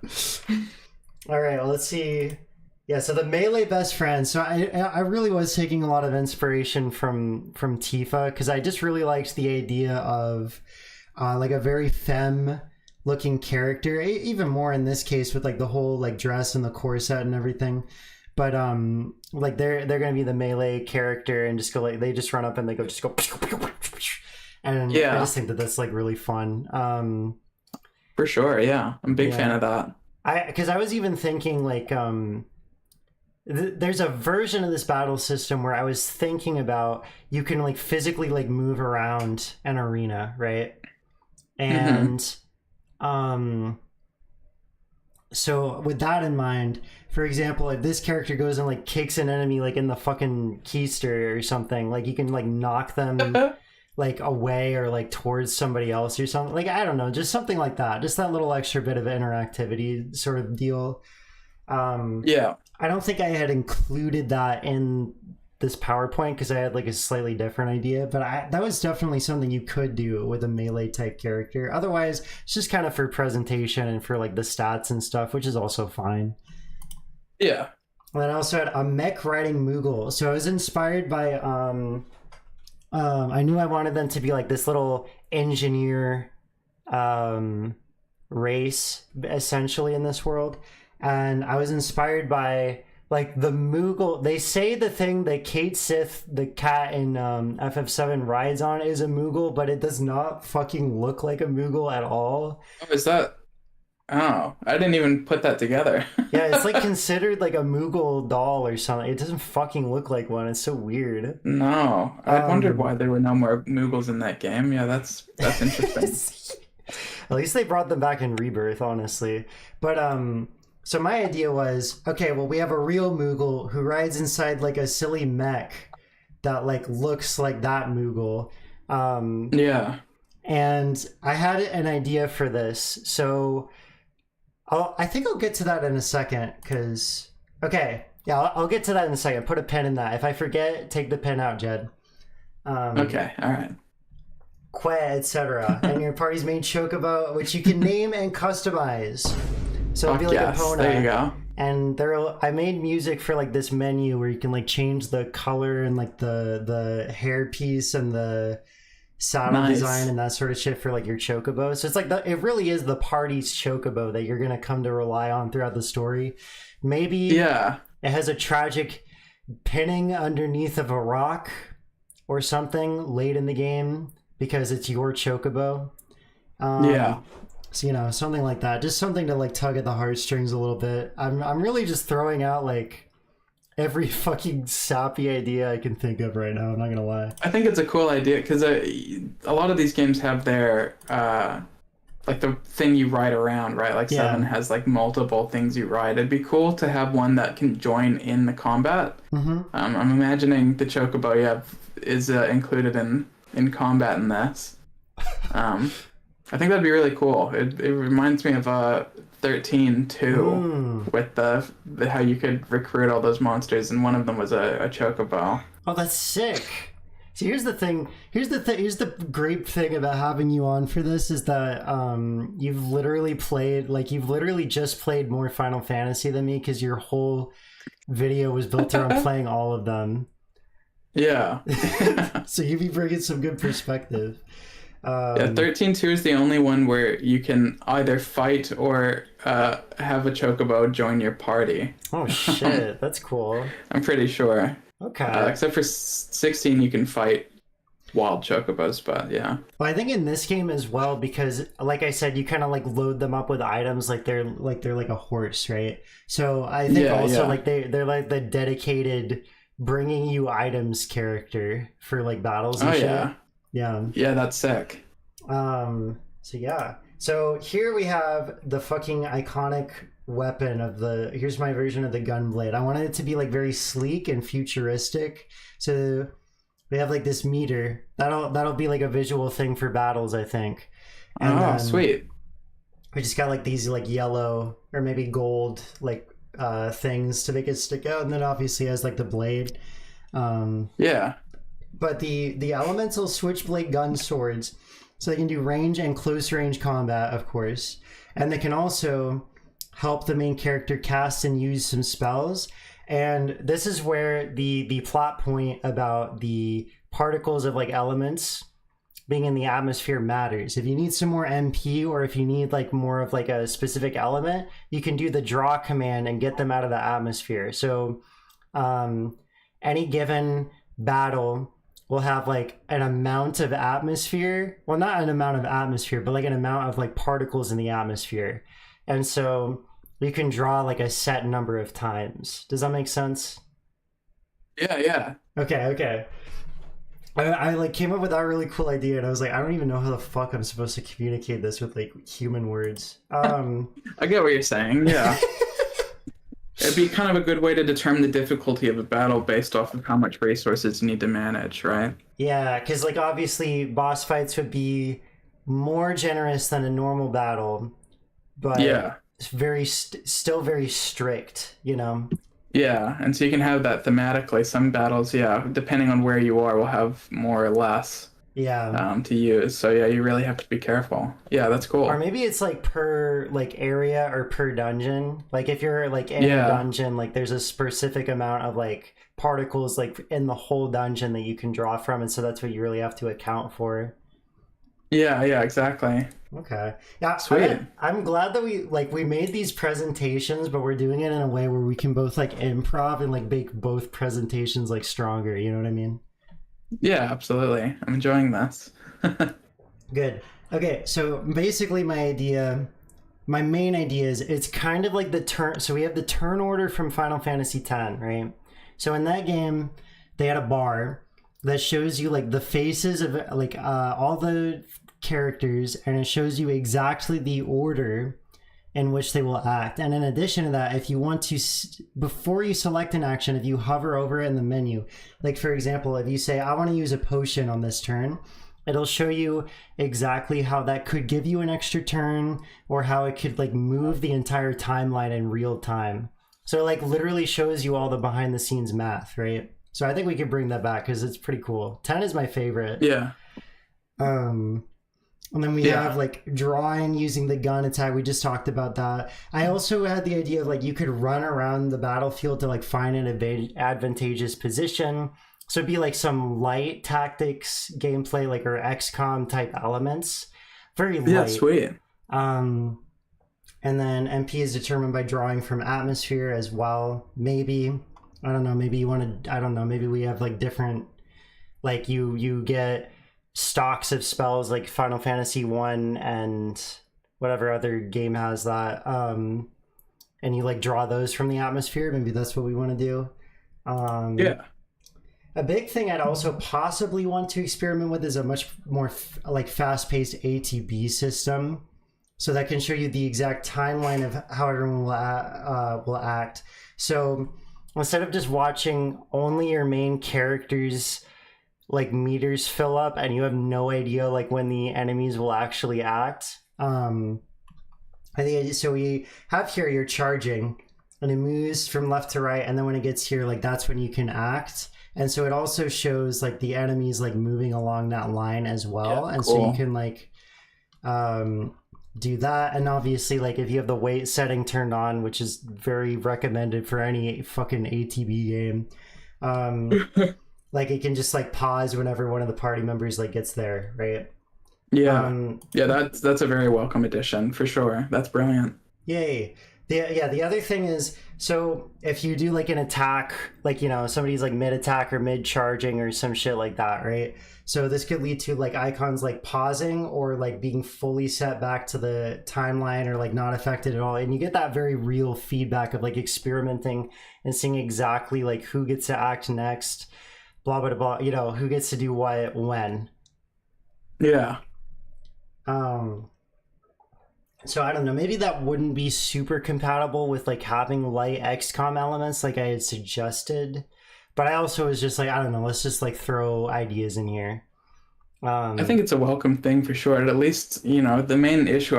Speaker 2: All right, well, let's see. Yeah, so the melee best friend. So I really was taking a lot of inspiration from Tifa, because I just really liked the idea of like a very femme looking character, even more in this case with like the whole like dress and the corset and everything. But like they're gonna be the melee character and just go like they just run up and they go and I just think that's like really fun.
Speaker 1: For sure, yeah, I'm a big fan of that.
Speaker 2: Because I was even thinking like there's a version of this battle system where I was thinking about you can like physically like move around an arena, right? And so with that in mind, for example, if this character goes and like kicks an enemy like in the fucking keister or something, like you can like knock them like away or like towards somebody else or something. Like I don't know, just something like that. Just that little extra bit of interactivity sort of deal. I don't think I had included that in this PowerPoint because I had like a slightly different idea, but that was definitely something you could do with a melee type character. Otherwise, it's just kind of for presentation and for like the stats and stuff, which is also fine.
Speaker 1: Yeah.
Speaker 2: And then I also had a mech riding Moogle. So I was inspired by I knew I wanted them to be like this little engineer race essentially in this world. And I was inspired by like the Moogle. They say the thing that Kate Sith, the cat in FF7 rides on, is a Moogle, but it does not fucking look like a Moogle at all.
Speaker 1: Oh, is that? Oh, I didn't even put that together.
Speaker 2: Yeah, it's like considered like a Moogle doll or something. It doesn't fucking look like one. It's so weird.
Speaker 1: No, I wondered why there were no more Moogles in that game. Yeah, that's interesting.
Speaker 2: At least they brought them back in Rebirth, honestly. But so my idea was, okay, well, we have a real Moogle who rides inside like a silly mech that like looks like that Moogle.
Speaker 1: Yeah.
Speaker 2: And I had an idea for this. So I think I'll get to that in a second because, okay, yeah, I'll get to that in a second. Put a pin in that. If I forget, take the pin out, Jed.
Speaker 1: Okay, all right.
Speaker 2: Que, etc. And your party's main chocobo, which you can name and customize. So it'll be like
Speaker 1: yes,
Speaker 2: a Epona.
Speaker 1: there you go.
Speaker 2: And I made music for like this menu where you can like change the color and like the hair piece and the saddle design and that sort of shit for like your chocobo. So it's like it really is the party's chocobo that you're gonna come to rely on throughout the story. Maybe it has a tragic pinning underneath of a rock or something late in the game because it's your chocobo. So, you know, something like that. Just something to like tug at the heartstrings a little bit. I'm really just throwing out like every fucking sappy idea I can think of right now. I'm not gonna lie.
Speaker 1: I think it's a cool idea because a lot of these games have their like the thing you ride around, right? Like 7 has like multiple things you ride. It'd be cool to have one that can join in the combat. I'm imagining the chocobo you have is included in combat in this. I think that'd be really cool. It reminds me of 13-2 with the how you could recruit all those monsters, and one of them was a chocobo.
Speaker 2: Oh, that's sick. So here's the thing. Here's the great thing about having you on for this is that you've literally just played more Final Fantasy than me because your whole video was built around playing all of them.
Speaker 1: Yeah.
Speaker 2: So you'd be bringing some good perspective.
Speaker 1: 13-2 is the only one where you can either fight or have a chocobo join your party.
Speaker 2: Oh shit, that's cool.
Speaker 1: I'm pretty sure.
Speaker 2: Okay.
Speaker 1: Except for 16, you can fight wild chocobos, but yeah.
Speaker 2: Well, I think in this game as well, because like I said, you kind of like load them up with items like they're like a horse, right? So I think like they're like the dedicated bringing you items character for like battles and shit. Yeah,
Speaker 1: that's sick.
Speaker 2: So yeah. So here we have the fucking iconic weapon of here's my version of the gunblade. I wanted it to be like very sleek and futuristic. So we have like this meter. That'll be like a visual thing for battles, I think. And
Speaker 1: sweet.
Speaker 2: We just got like these like yellow or maybe gold like things to make it stick out, and then obviously has like the blade. But the elemental switchblade gun swords, so they can do range and close range combat, of course, and they can also help the main character cast and use some spells. And this is where the plot point about the particles of like elements being in the atmosphere matters. If you need some more MP, or if you need like more of like a specific element, you can do the draw command and get them out of the atmosphere. So any given battle will have like an amount of atmosphere. Well, not an amount of atmosphere, but like an amount of like particles in the atmosphere. And so you can draw like a set number of times. Does that make sense?
Speaker 1: Yeah.
Speaker 2: Okay. I like came up with that really cool idea, and I was like, I don't even know how the fuck I'm supposed to communicate this with like human words.
Speaker 1: I get what you're saying. Yeah. It'd be kind of a good way to determine the difficulty of a battle based off of how much resources you need to manage, right?
Speaker 2: Yeah, because like obviously boss fights would be more generous than a normal battle, but it's very still very strict, you know?
Speaker 1: Yeah, and so you can have that thematically. Some battles, depending on where you are, will have more or less to use. So yeah, you really have to be careful. Yeah, that's cool.
Speaker 2: Or maybe it's like per like area or per dungeon. Like if you're like in a dungeon, like there's a specific amount of like particles like in the whole dungeon that you can draw from, and so that's what you really have to account for.
Speaker 1: Yeah, exactly.
Speaker 2: Okay. Yeah,
Speaker 1: Sweet.
Speaker 2: I'm glad that we made these presentations, but we're doing it in a way where we can both like improv and like make both presentations like stronger. You know what I mean?
Speaker 1: Yeah, absolutely. I'm enjoying this.
Speaker 2: Good. Okay, so basically my main idea is it's kind of like the turn. So we have the turn order from Final Fantasy X, right? So in that game, they had a bar that shows you like the faces of like all the characters, and it shows you exactly the order in which they will act. And in addition to that, if you want to, before you select an action, if you hover over it in the menu, like for example, if you say, I want to use a potion on this turn, it'll show you exactly how that could give you an extra turn or how it could like move the entire timeline in real time. So it like literally shows you all the behind the scenes math, right? So I think we could bring that back because it's pretty cool. 10 is my favorite.
Speaker 1: Yeah.
Speaker 2: And then we have like drawing using the gun attack. We just talked about that. I also had the idea of like you could run around the battlefield to like find an advantageous position. So it'd be like some light tactics gameplay, like or XCOM type elements. Very light.
Speaker 1: Yeah, sweet.
Speaker 2: And then MP is determined by drawing from atmosphere as well. Maybe, I don't know, maybe you want to, I don't know, maybe we have like different, like you get stocks of spells like Final Fantasy 1 and whatever other game has that. And you like draw those from the atmosphere. Maybe that's what we want to do.
Speaker 1: Yeah.
Speaker 2: A big thing I'd also possibly want to experiment with is a much more like fast-paced ATB system. So that can show you the exact timeline of how everyone will act. So instead of just watching only your main characters like meters fill up and you have no idea like when the enemies will actually act. I think so we have here you're charging and it moves from left to right, and then when it gets here, like that's when you can act. And so it also shows like the enemies like moving along that line as well.
Speaker 1: Yeah,
Speaker 2: and
Speaker 1: cool.
Speaker 2: so you can like do that. And obviously like if you have the weight setting turned on, which is very recommended for any fucking ATB game, like it can just like pause whenever one of the party members like gets there, right?
Speaker 1: Yeah. That's a very welcome addition for sure. That's brilliant.
Speaker 2: Yay. The other thing is, so if you do like an attack, like, you know, somebody's like mid attack or mid charging or some shit like that, right? So this could lead to like icons like pausing or like being fully set back to the timeline or like not affected at all. And you get that very real feedback of like experimenting and seeing exactly like who gets to act next, blah, blah, blah, you know, who gets to do what, when.
Speaker 1: Yeah.
Speaker 2: So I don't know, maybe that wouldn't be super compatible with like having light XCOM elements like I had suggested. But I also was just like, I don't know, let's just like throw ideas in here.
Speaker 1: I think it's a welcome thing for sure. At least, you know, the main issue,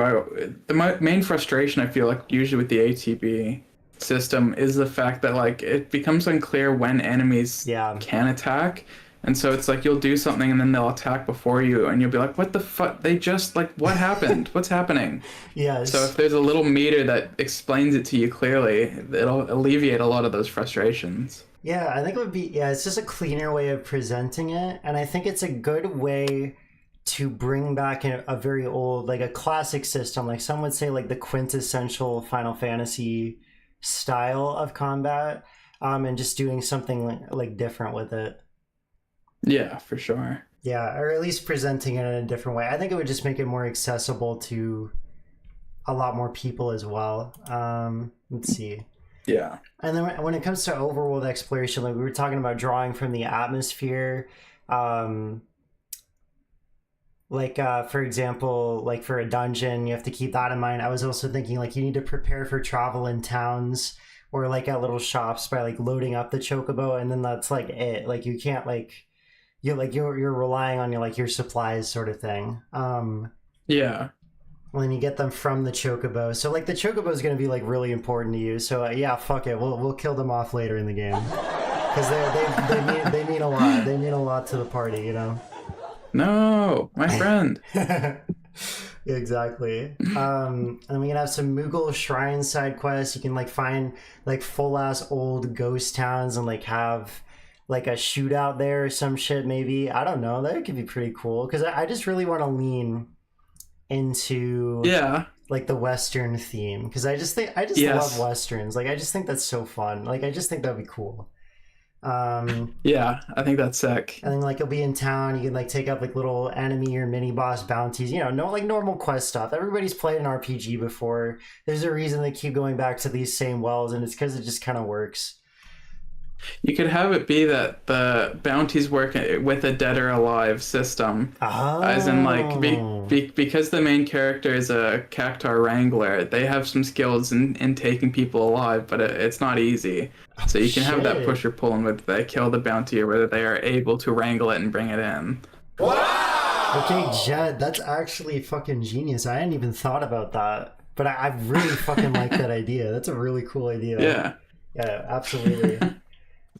Speaker 1: the main frustration I feel like usually with the ATB system is the fact that like it becomes unclear when enemies can attack. And so it's like you'll do something and then they'll attack before you and you'll be like, what the fuck? They just like, what happened? What's happening?
Speaker 2: Yes.
Speaker 1: So if there's a little meter that explains it to you clearly, it'll alleviate a lot of those frustrations.
Speaker 2: Yeah, I think it would be, it's just a cleaner way of presenting it. And I think it's a good way to bring back a very old, like a classic system. Like some would say like the quintessential Final Fantasy style of combat, and just doing something like different with it.
Speaker 1: Yeah, for sure.
Speaker 2: Yeah, or at least presenting it in a different way. I think it would just make it more accessible to a lot more people as well. Let's see.
Speaker 1: Yeah.
Speaker 2: And then when it comes to overworld exploration, like we were talking about drawing from the atmosphere, for example, like for a dungeon, you have to keep that in mind. I was also thinking like you need to prepare for travel in towns or like at little shops by like loading up the chocobo, and then that's like it. Like you can't like you're relying on your supplies sort of thing.
Speaker 1: Yeah.
Speaker 2: When you get them from the chocobo, so like the chocobo is going to be like really important to you. So yeah, fuck it, we'll kill them off later in the game because they mean a lot. They mean a lot to the party, you know.
Speaker 1: No, my friend.
Speaker 2: Exactly. And we can have some Moogle shrine side quests. You can like find like full ass old ghost towns and like have like a shootout there or some shit. Maybe, I don't know. That could be pretty cool because I just really want to lean into
Speaker 1: Yeah.
Speaker 2: like the Western theme, because I just
Speaker 1: Yes.
Speaker 2: love Westerns. Like I just think that's so fun. Like I just think that'd be cool.
Speaker 1: Yeah, I think that's sick.
Speaker 2: And then like you'll be in town, you can like take up like little enemy or mini boss bounties, you know, no like normal quest stuff. Everybody's played an RPG before. There's a reason they keep going back to these same wells, and it's because it just kind of works.
Speaker 1: You could have it be that the bounties work with a dead or alive system. As in, like,
Speaker 2: Oh,
Speaker 1: because the main character is a Cactuar Wrangler, they have some skills in taking people alive, but it's not easy. So you can have that
Speaker 2: shit.
Speaker 1: push or pull in whether they kill the bounty or whether they are able to wrangle it and bring it in.
Speaker 2: Okay, Jed, that's actually fucking genius. I hadn't even thought about that, but I really fucking like that idea. That's a really cool idea.
Speaker 1: Yeah.
Speaker 2: Yeah, absolutely.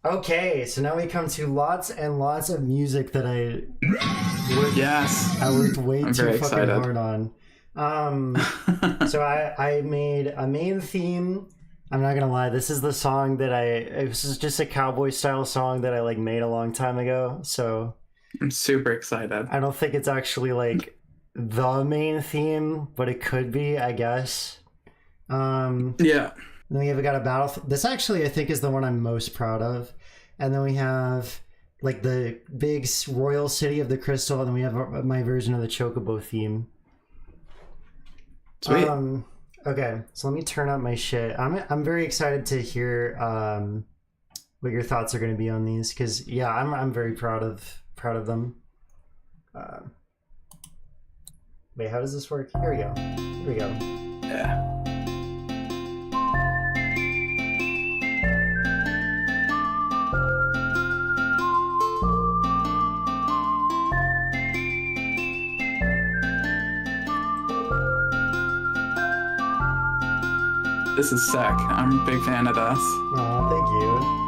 Speaker 2: Okay, so now we come to lots and lots of music that
Speaker 1: Yes.
Speaker 2: I worked way
Speaker 1: I'm
Speaker 2: too
Speaker 1: very
Speaker 2: fucking
Speaker 1: excited.
Speaker 2: hard on. So I made a main theme. I'm not gonna lie, this is the song that this is just a cowboy style song that I like made a long time ago. So
Speaker 1: I'm super excited.
Speaker 2: I don't think it's actually like the main theme, but it could be, I guess.
Speaker 1: Yeah.
Speaker 2: And then we got a battle. This actually, I think, is the one I'm most proud of. And then we have like the big royal city of the crystal, and then we have my version of the Chocobo theme.
Speaker 1: Sweet.
Speaker 2: Okay, so let me turn up my shit. I'm very excited to hear what your thoughts are going to be on these, because yeah, I'm very proud of them. Wait, how does this work? Here we go. Here we go.
Speaker 1: Yeah. This is sick. I'm a big fan of this.
Speaker 2: Oh, thank you.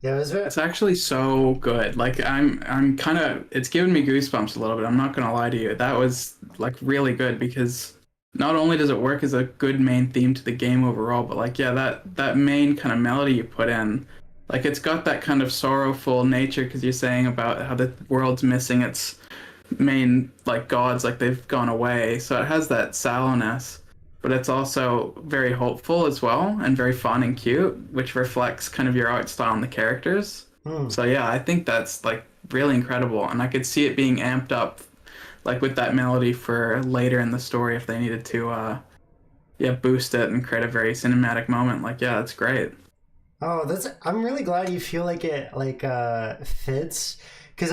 Speaker 2: Yeah, it was very,
Speaker 1: It's actually so good. Like I'm kind of it's giving me goosebumps a little bit. I'm not gonna lie to you. That was like really good because not only does it work as a good main theme to the game overall, but like yeah, that main kind of melody you put in, like it's got that kind of sorrowful nature because you're saying about how the world's missing its main like gods, like they've gone away. So it has that sallowness, but it's also very hopeful as well and very fun and cute, which reflects kind of your art style and the characters. So yeah, I think that's like really incredible, and I could see it being amped up like with that melody for later in the story if they needed to yeah, boost it and create a very cinematic moment. Like yeah, that's great.
Speaker 2: Oh, I'm really glad you feel like it like fits, because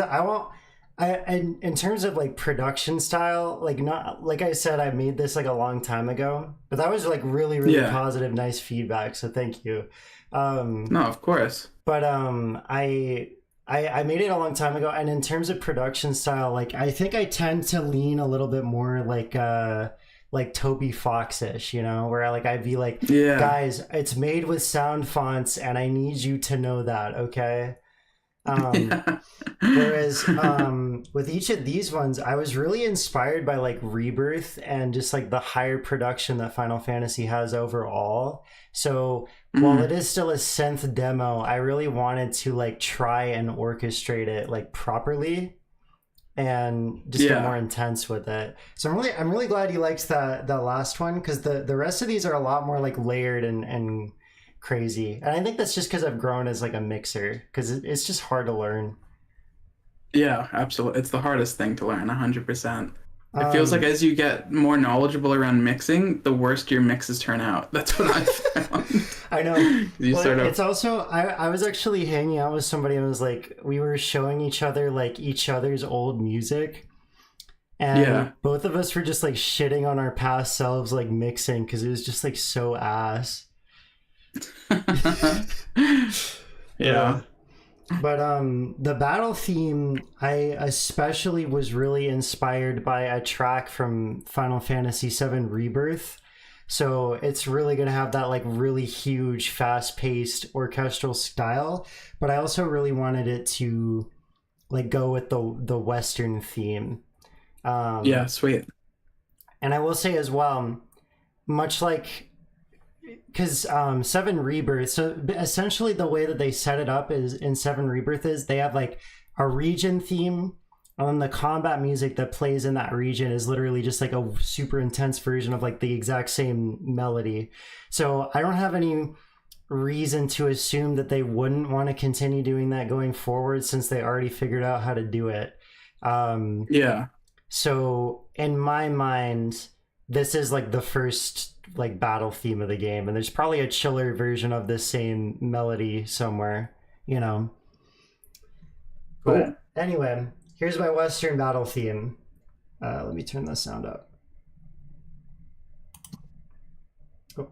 Speaker 2: in terms of like production style, like not like I said, I made this like a long time ago, but that was like really
Speaker 1: Yeah.
Speaker 2: positive, nice feedback. So thank you.
Speaker 1: No, of course.
Speaker 2: But I made it a long time ago, and in terms of production style, like I think I tend to lean a little bit more like Toby Fox-ish, you know, where I'd be like,
Speaker 1: Yeah.
Speaker 2: guys, it's made with sound fonts, and I need you to know that, okay?
Speaker 1: Yeah.
Speaker 2: Whereas with each of these ones, I was really inspired by like Rebirth and just like the higher production that Final Fantasy has overall. So while it
Speaker 1: Mm,
Speaker 2: is still a synth demo, I really wanted to like try and orchestrate it like properly and just get more
Speaker 1: yeah.
Speaker 2: intense with it. So I'm really glad you liked that last one, because the rest of these are a lot more like layered and crazy. And I think that's just because I've grown as like a mixer, because it's just hard to learn.
Speaker 1: Yeah, absolutely. It's the hardest thing to learn, 100%. It feels like
Speaker 2: Um,
Speaker 1: as you get more knowledgeable around mixing, the worse your mixes turn out. That's what I found.
Speaker 2: I know.
Speaker 1: You
Speaker 2: Well,
Speaker 1: sort of,
Speaker 2: it's also I was actually hanging out with somebody and was like we were showing each other like each other's old music, and
Speaker 1: yeah.
Speaker 2: both of us were just like shitting on our past selves like mixing, because it was just like so ass.
Speaker 1: Yeah.
Speaker 2: Uh, but the battle theme, I especially was really inspired by a track from Final Fantasy VII Rebirth. So it's really going to have that like really huge fast-paced orchestral style, but I also really wanted it to like go with the western theme.
Speaker 1: Yeah,
Speaker 2: Um
Speaker 1: sweet.
Speaker 2: and I will say as well, much like, because Seven Rebirth, so essentially the way that they set it up is in Seven Rebirth is they have like a region theme, and then the combat music that plays in that region is literally just like a super intense version of like the exact same melody. So I don't have any reason to assume that they wouldn't want to continue doing that going forward, since they already figured out how to do it. um
Speaker 1: Yeah.
Speaker 2: so in my mind, this is like the first like battle theme of the game, and there's probably a chiller version of this same melody somewhere, you know.
Speaker 1: Cool.
Speaker 2: But anyway, here's my Western battle theme. Let me turn the sound up. Oh.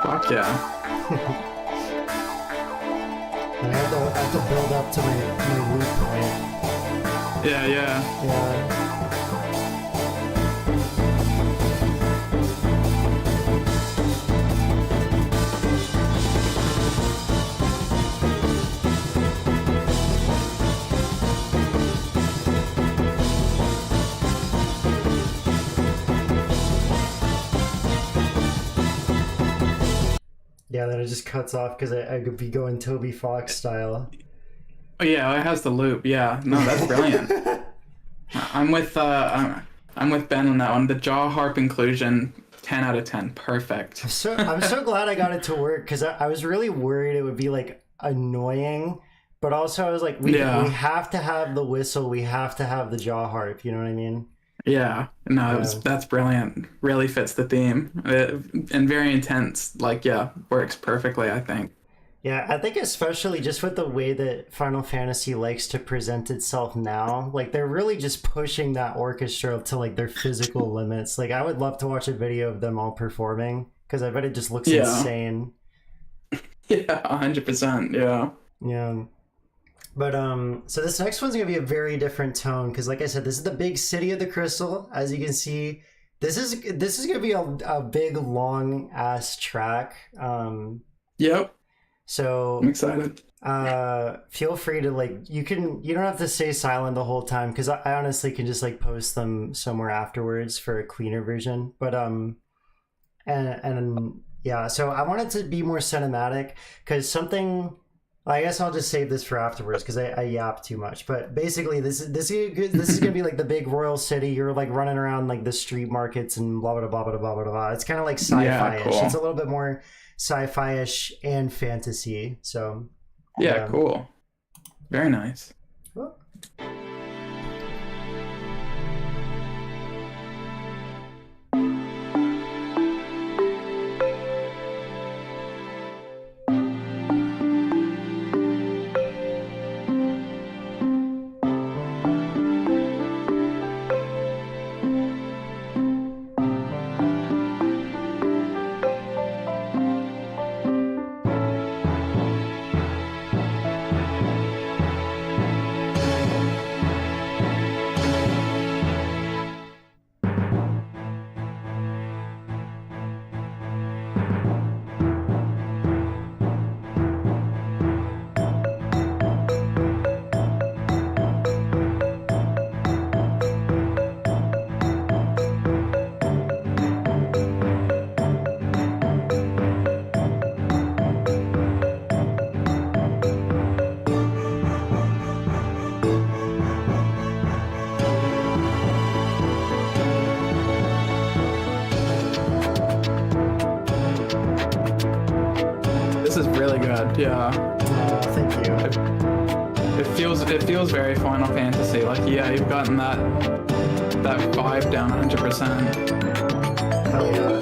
Speaker 1: Fuck yeah.
Speaker 2: And I have to build up to my root point.
Speaker 1: Yeah, yeah.
Speaker 2: Yeah. Yeah, then it just cuts off because I could be going Toby Fox style.
Speaker 1: Oh yeah, it has the loop. Yeah. No, that's brilliant. I'm with I'm with Ben on that one. The jaw harp inclusion, 10 out of 10. Perfect.
Speaker 2: I'm so glad I got it to work, because I was really worried it would be like annoying, but also I was like, we have to have the whistle, we have to have the jaw harp. You know what I mean?
Speaker 1: Yeah. No,
Speaker 2: Yeah.
Speaker 1: that's brilliant. Really fits the theme. And very intense. Like, yeah, works perfectly, I think.
Speaker 2: Yeah, I think especially just with the way that Final Fantasy likes to present itself now, like they're really just pushing that orchestra to like their physical limits. Like I would love to watch a video of them all performing, because I bet it just looks
Speaker 1: Yeah.
Speaker 2: insane.
Speaker 1: Yeah, 100%. Yeah.
Speaker 2: Yeah. But so this next one's gonna be a very different tone because, like I said, this is the big city of the crystal. As you can see, this is gonna be a big long ass track.
Speaker 1: Yep.
Speaker 2: So
Speaker 1: I'm excited.
Speaker 2: feel free to like you don't have to stay silent the whole time because I honestly can just like post them somewhere afterwards for a cleaner version. But and yeah, so I want it to be more cinematic because something. I guess I'll just save this for afterwards because I yap too much. But basically, this is gonna be like the big royal city. You're like running around like the street markets and blah blah blah blah blah blah blah. It's kind of like sci-fi-ish.
Speaker 1: Cool.
Speaker 2: It's a little bit more sci-fi-ish and fantasy. So
Speaker 1: yeah, cool. Very nice.
Speaker 2: Well,
Speaker 1: This is really good. Yeah.
Speaker 2: thank you.
Speaker 1: It feels very Final Fantasy. Like, yeah, you've gotten that vibe down 100%.
Speaker 2: Hell yeah.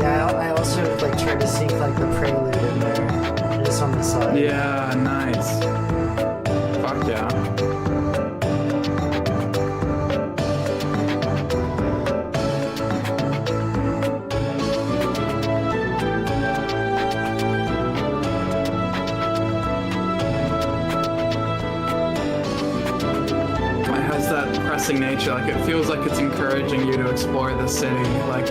Speaker 2: Yeah, I also like tried to sync like the prelude in there, just on the side.
Speaker 1: Yeah, nice. Fuck yeah. Nature, like it feels like it's encouraging you to explore the city, like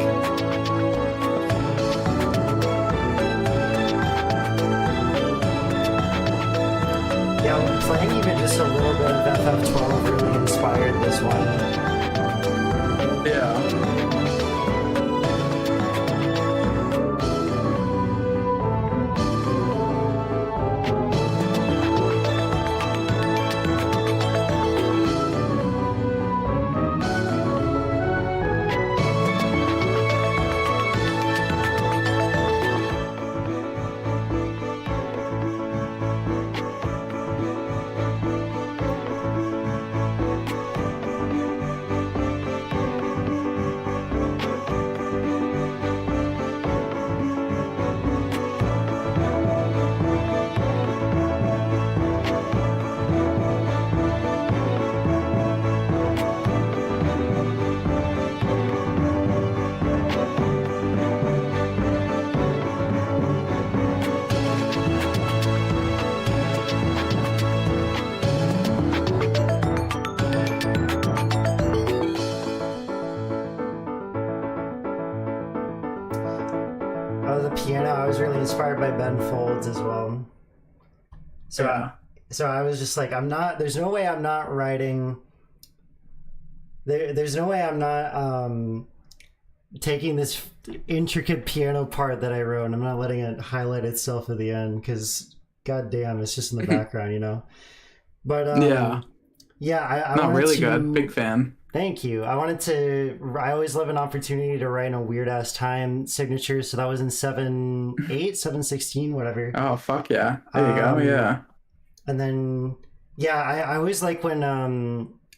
Speaker 2: yeah, playing even just a little bit of FF12 really inspired this one.
Speaker 1: Yeah.
Speaker 2: Piano, I was really inspired by Ben Folds as well. So,
Speaker 1: yeah.
Speaker 2: So I was just like, there's no way I'm not writing. There's no way I'm not taking this intricate piano part that I wrote and I'm not letting it highlight itself at the end because, goddamn, it's just in the background, you know. But I
Speaker 1: no,
Speaker 2: wanted
Speaker 1: really
Speaker 2: to,
Speaker 1: good. Big fan.
Speaker 2: Thank you. I always love an opportunity to write in a weird ass time signature. So that was in 7.8, 7.16, whatever.
Speaker 1: Oh, fuck yeah. There you go. Yeah.
Speaker 2: And then, yeah, I always like when,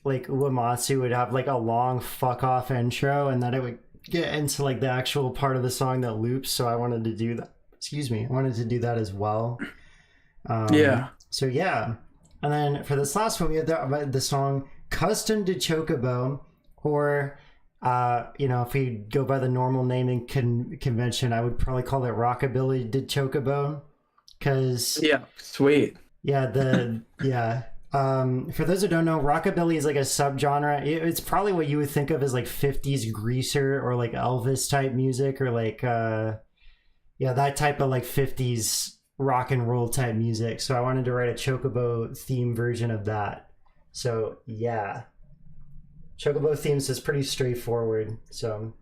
Speaker 2: like Uematsu would have like a long fuck off intro and then it would get into like the actual part of the song that loops. So I wanted to do that. Excuse me. I wanted to do that as well.
Speaker 1: Yeah.
Speaker 2: So yeah. And then for this last one, we have the song Custom to Chocobo, or You know, if we go by the normal naming convention, I would probably call it Rockabilly de Chocobo, because
Speaker 1: Yeah, sweet.
Speaker 2: yeah. For those who don't know, rockabilly is like a subgenre. It's probably what you would think of as like 50s greaser or like Elvis type music, or like that type of like 50s rock and roll type music. So I wanted to write a Chocobo theme version of that. So yeah, Chocobo themes is pretty straightforward. So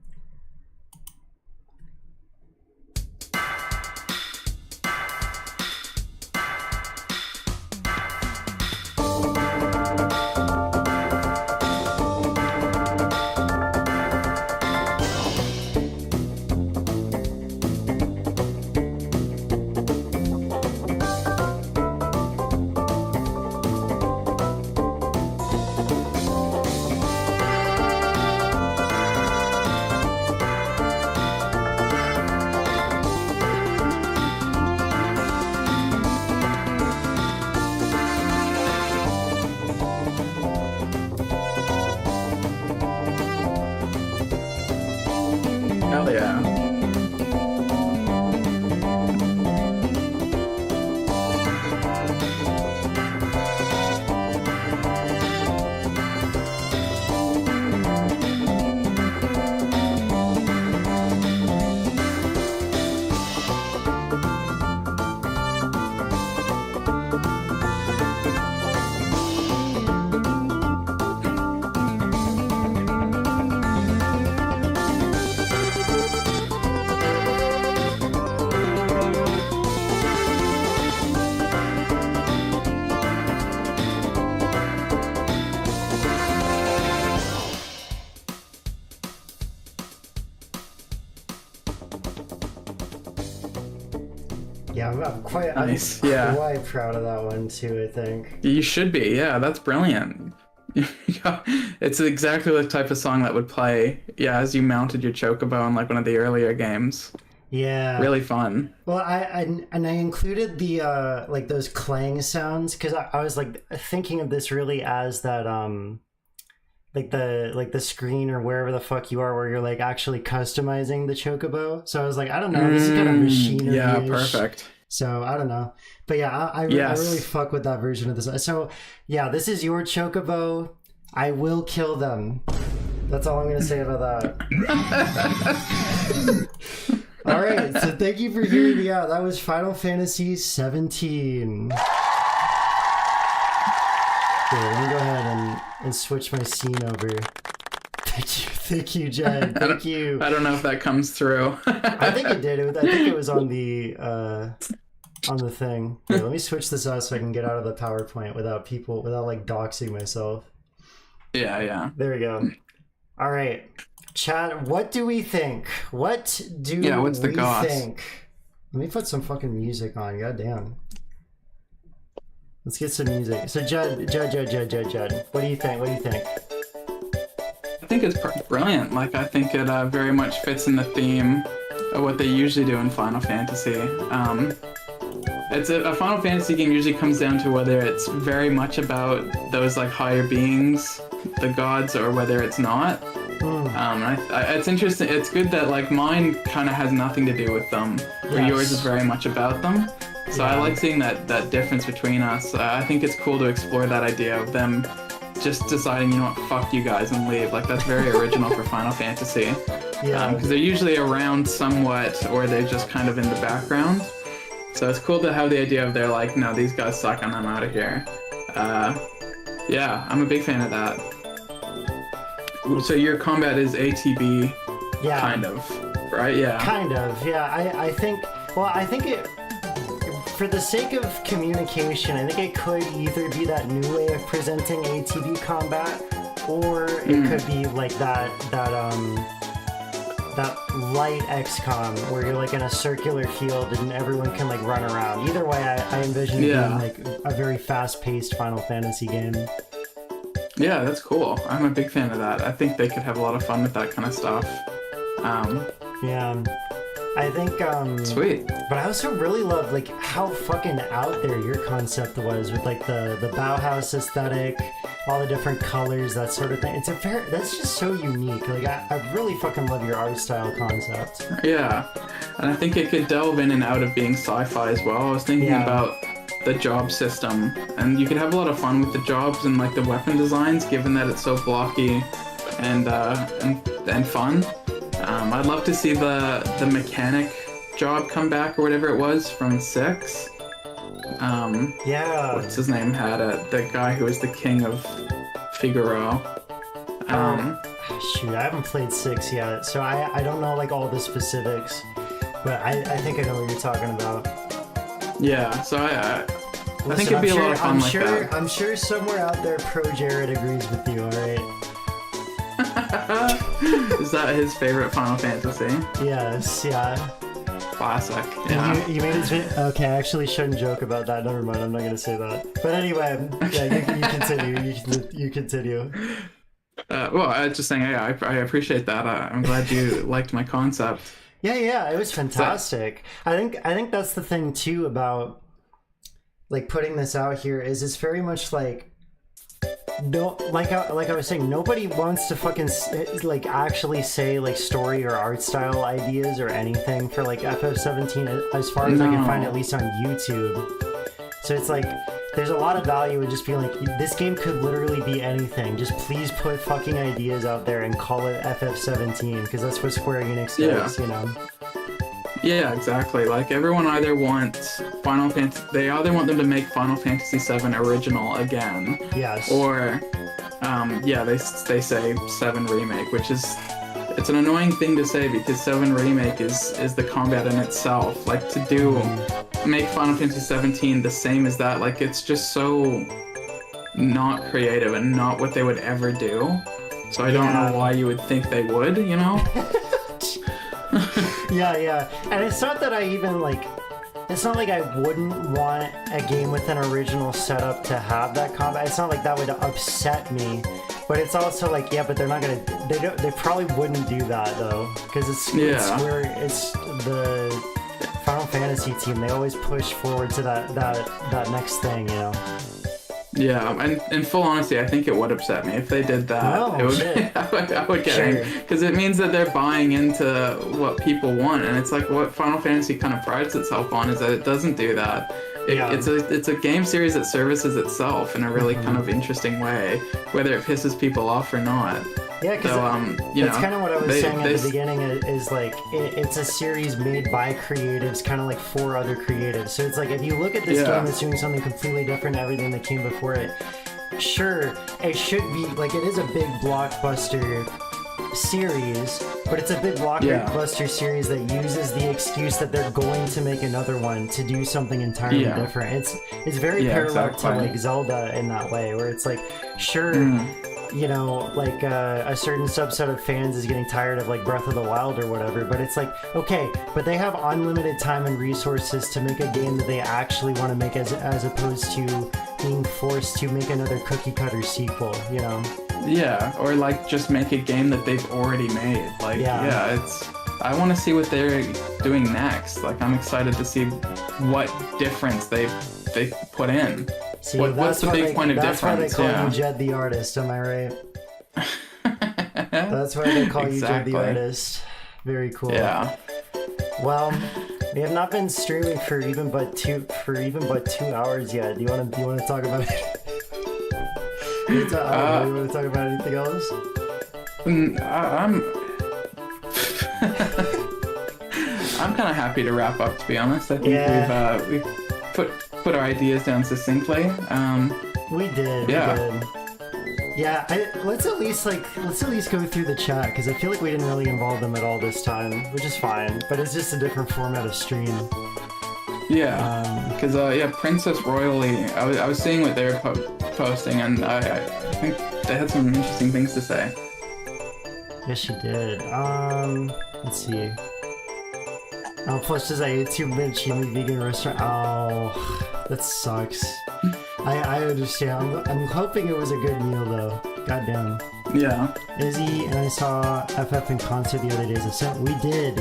Speaker 1: Hell yeah.
Speaker 2: yeah, I'm quite
Speaker 1: Nice,
Speaker 2: I'm
Speaker 1: yeah.
Speaker 2: quite proud of that one too, I think.
Speaker 1: You should be. Yeah, that's brilliant. Yeah, it's exactly the type of song that would play, yeah, as you mounted your chocobo in like one of the earlier games.
Speaker 2: Yeah.
Speaker 1: Really fun.
Speaker 2: Well, I included the like those clang sounds because I was like thinking of this really as that like the screen or wherever the fuck you are where you're like actually customizing the chocobo. So I was like, I don't know, this is kind of machinery.
Speaker 1: Yeah, perfect.
Speaker 2: So I don't know, but yeah, I really fuck with that version of this. So yeah, this is your chocobo. I will kill them. That's all I'm gonna say about that. All right, so thank you for hearing me out. That was Final Fantasy XVII. Okay, let me go ahead and switch my scene over. Thank you, Jen. Thank you.
Speaker 1: I don't know if that comes through.
Speaker 2: I think it did. I think it was on the thing. Here, let me switch this out so I can get out of the PowerPoint without like doxing myself.
Speaker 1: Yeah.
Speaker 2: There we go. All right. Chat, what do we think? What's the goss? Think? Let me put some fucking music on. Goddamn. Let's get some music. So Judd, what do you think?
Speaker 1: I think it's brilliant. Like, I think it very much fits in the theme of what they usually do in Final Fantasy. It's a Final Fantasy game usually comes down to whether it's very much about those like higher beings, the gods, or whether it's not. It's interesting. It's good that like mine kind of has nothing to do with them, where yours is very much about them. So I like seeing that difference between us. I think it's cool to explore that idea of them just deciding, you know what, fuck you guys and leave. Like, that's very original for Final Fantasy. Yeah. Because they're usually around somewhat, or they're just kind of in the background. So it's cool to have the idea of they're like, no, these guys suck and I'm out of here. Yeah, I'm a big fan of that. So your combat is ATB, kind of, right? Yeah.
Speaker 2: Kind of, yeah. I think it, for the sake of communication, I think it could either be that new way of presenting ATB combat, or it could be like that light XCOM where you're like in a circular field and everyone can like run around. Either way, I envision it being like a very fast-paced Final Fantasy game.
Speaker 1: Yeah, that's cool. I'm a big fan of that. I think they could have a lot of fun with that kind of stuff.
Speaker 2: Yeah. I think
Speaker 1: sweet.
Speaker 2: But I also really love like how fucking out there your concept was with like the Bauhaus aesthetic, all the different colors, that sort of thing. That's just so unique. Like, I really fucking love your art style concept.
Speaker 1: Yeah, and I think it could delve in and out of being sci-fi as well. I was thinking about the job system, and you could have a lot of fun with the jobs and like the weapon designs, given that it's so blocky and fun. I'd love to see the mechanic job come back, or whatever it was from 6. What's his name had it? The guy who was the king of Figaro.
Speaker 2: Shoot, I haven't played 6 yet, so I don't know like all the specifics, but I think I know what you're talking about.
Speaker 1: Yeah, so I think it'd be a lot of fun like that.
Speaker 2: I'm sure somewhere out there Pro Jared agrees with you, alright?
Speaker 1: Is that his favorite Final Fantasy?
Speaker 2: Yes, yeah.
Speaker 1: Classic. Yeah.
Speaker 2: You made his okay, I actually shouldn't joke about that. Never mind, I'm not gonna say that. But anyway, yeah, you continue. You continue.
Speaker 1: Well, I was just saying, I appreciate that. I'm glad you liked my concept.
Speaker 2: Yeah, it was fantastic. I think that's the thing too about like putting this out here is it's very much like like I was saying, nobody wants to fucking like actually say like story or art style ideas or anything for like FF17 as far as I can find, at least on YouTube. So it's like there's a lot of value in just being like, this game could literally be anything. Just please put fucking ideas out there and call it FF17, because that's what Square Enix does, you know?
Speaker 1: Yeah, exactly. Like, everyone either wants Final Fantasy... They either want them to make Final Fantasy VII original again.
Speaker 2: Yes.
Speaker 1: Or, they say 7 Remake, which is... It's an annoying thing to say, because 7 Remake is the combat in itself. Like, to do... Make Final Fantasy 17 the same as that, like, it's just so... not creative and not what they would ever do. So I don't know why you would think they would, you know?
Speaker 2: Yeah. And it's not that I even, like... It's not like I wouldn't want a game with an original setup to have that combat. It's not like that would upset me. But it's also like, yeah, but they're not gonna... They probably wouldn't do that, though. Because it's the Final Fantasy team. They always push forward to that next thing, you know?
Speaker 1: Yeah, and in full honesty, I think it would upset me if they did that.
Speaker 2: Oh,
Speaker 1: it would,
Speaker 2: shit.
Speaker 1: I would get angry, because it means that they're buying into what people want, and it's like what Final Fantasy kind of prides itself on is that it doesn't do that. It's a game series that services itself in a really kind of interesting way, whether it pisses people off or not.
Speaker 2: Yeah, because that's kind of what I was saying at the beginning is like, it's a series made by creatives, kind of like for other creatives. So it's like, if you look at this game that's doing something completely different than everything that came before it, sure, it should be, like, it is a big blockbuster series, but it's a big blockbuster series that uses the excuse that they're going to make another one to do something entirely different. It's very parallel to like Zelda in that way, where it's like, sure, you know, like a certain subset of fans is getting tired of like Breath of the Wild or whatever, but it's like, okay, but they have unlimited time and resources to make a game that they actually want to make, as opposed to being forced to make another cookie cutter sequel, you know?
Speaker 1: Yeah, or like just make a game that they've already made. Like, I want to see what they're doing next. Like, I'm excited to see what difference they put in.
Speaker 2: See,
Speaker 1: what's the big point of difference?
Speaker 2: That's why they call you Jed the Artist, am I right? That's why they call you Jed the Artist. Very cool.
Speaker 1: Yeah.
Speaker 2: Well, we have not been streaming for even but 2 hours yet. Do you want to talk about it? You want to talk about anything else?
Speaker 1: I'm kind of happy to wrap up, to be honest. I think we've put our ideas down succinctly.
Speaker 2: We did. Yeah, let's at least go through the chat, because I feel like we didn't really involve them at all this time, which is fine. But it's just a different format of stream. Yeah,
Speaker 1: because Princess Royally, I was seeing what they were posting, and I think they had some interesting things to say.
Speaker 2: Yes, she did. Let's see. Oh, plus just a YouTube chili vegan restaurant. Oh, that sucks. I understand. I'm hoping it was a good meal though. Goddamn.
Speaker 1: Yeah.
Speaker 2: Izzy and I saw FF in concert the other day. So we did.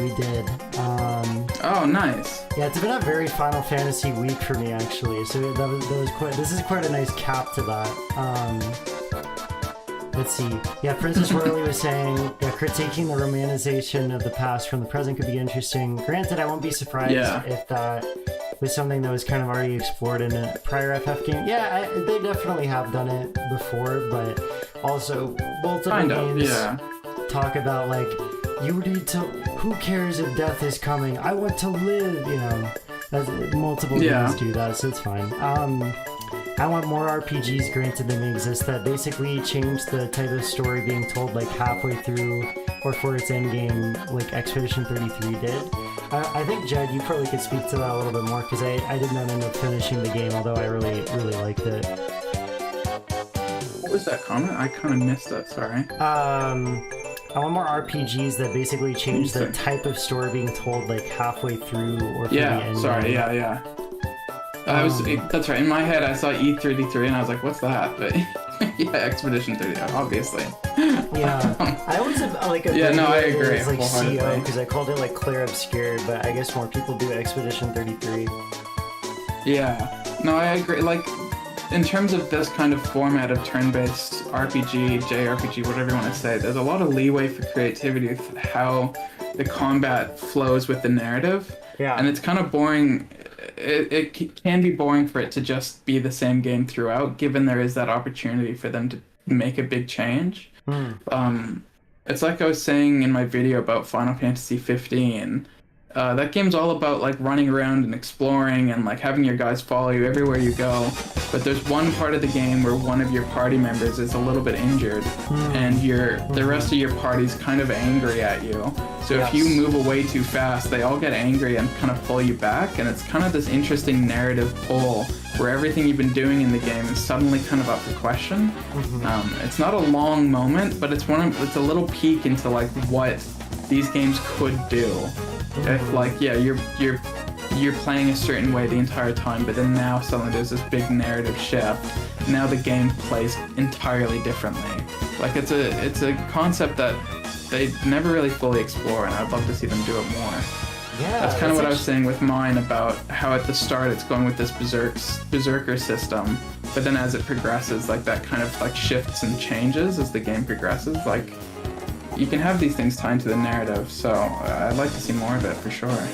Speaker 1: Oh, nice.
Speaker 2: Yeah, it's been a very Final Fantasy week for me actually. So that was quite. This is quite a nice cap to that. Let's see. Yeah, Princess Royally was saying, yeah, critiquing the romanization of the past from the present could be interesting. Granted, I won't be surprised if that was something that was kind of already explored in a prior FF game. Yeah, they definitely have done it before, but also multiple games talk about, like, you need to, who cares if death is coming? I want to live, you know. Multiple games do that, so it's fine. I want more RPGs granted than they exist that basically change the type of story being told like halfway through or for its end game, like Expedition 33 did. I think, Jed, you probably could speak to that a little bit more, because I did not end up finishing the game, although I really liked it.
Speaker 1: What was that comment? I kind of missed that, sorry.
Speaker 2: I want more RPGs that basically change the type of story being told like halfway through or for the end game.
Speaker 1: I was that's right. In my head, I saw E33 and I was like, "What's that?" But yeah, Expedition 30, obviously.
Speaker 2: Yeah, I always like a
Speaker 1: I agree.
Speaker 2: It's like CO because I called it like Clear Obscured, but I guess more people do Expedition 33.
Speaker 1: Yeah, no, I agree. Like, in terms of this kind of format of turn-based RPG, JRPG, whatever you want to say, there's a lot of leeway for creativity with how the combat flows with the narrative.
Speaker 2: Yeah.
Speaker 1: And it's kind of boring. It can be boring for it to just be the same game throughout, given there is that opportunity for them to make a big change. It's like I was saying in my video about Final Fantasy XV. That game's all about like running around and exploring and like having your guys follow you everywhere you go. But there's one part of the game where one of your party members is a little bit injured, and the rest of your party's kind of angry at you. So if you move away too fast, they all get angry and kind of pull you back, and it's kind of this interesting narrative pull where everything you've been doing in the game is suddenly kind of up for question. It's not a long moment, but it's a little peek into like what these games could do. If like you're playing a certain way the entire time, but then now suddenly there's this big narrative shift. Now the game plays entirely differently. Like it's a concept that they never really fully explore, and I'd love to see them do it more.
Speaker 2: Yeah,
Speaker 1: that's kind of what I was saying with mine about how at the start it's going with this berserker system, but then as it progresses, like that kind of like shifts and changes as the game progresses. Like, you can have these things tied to the narrative, so I'd like to see more of it for sure.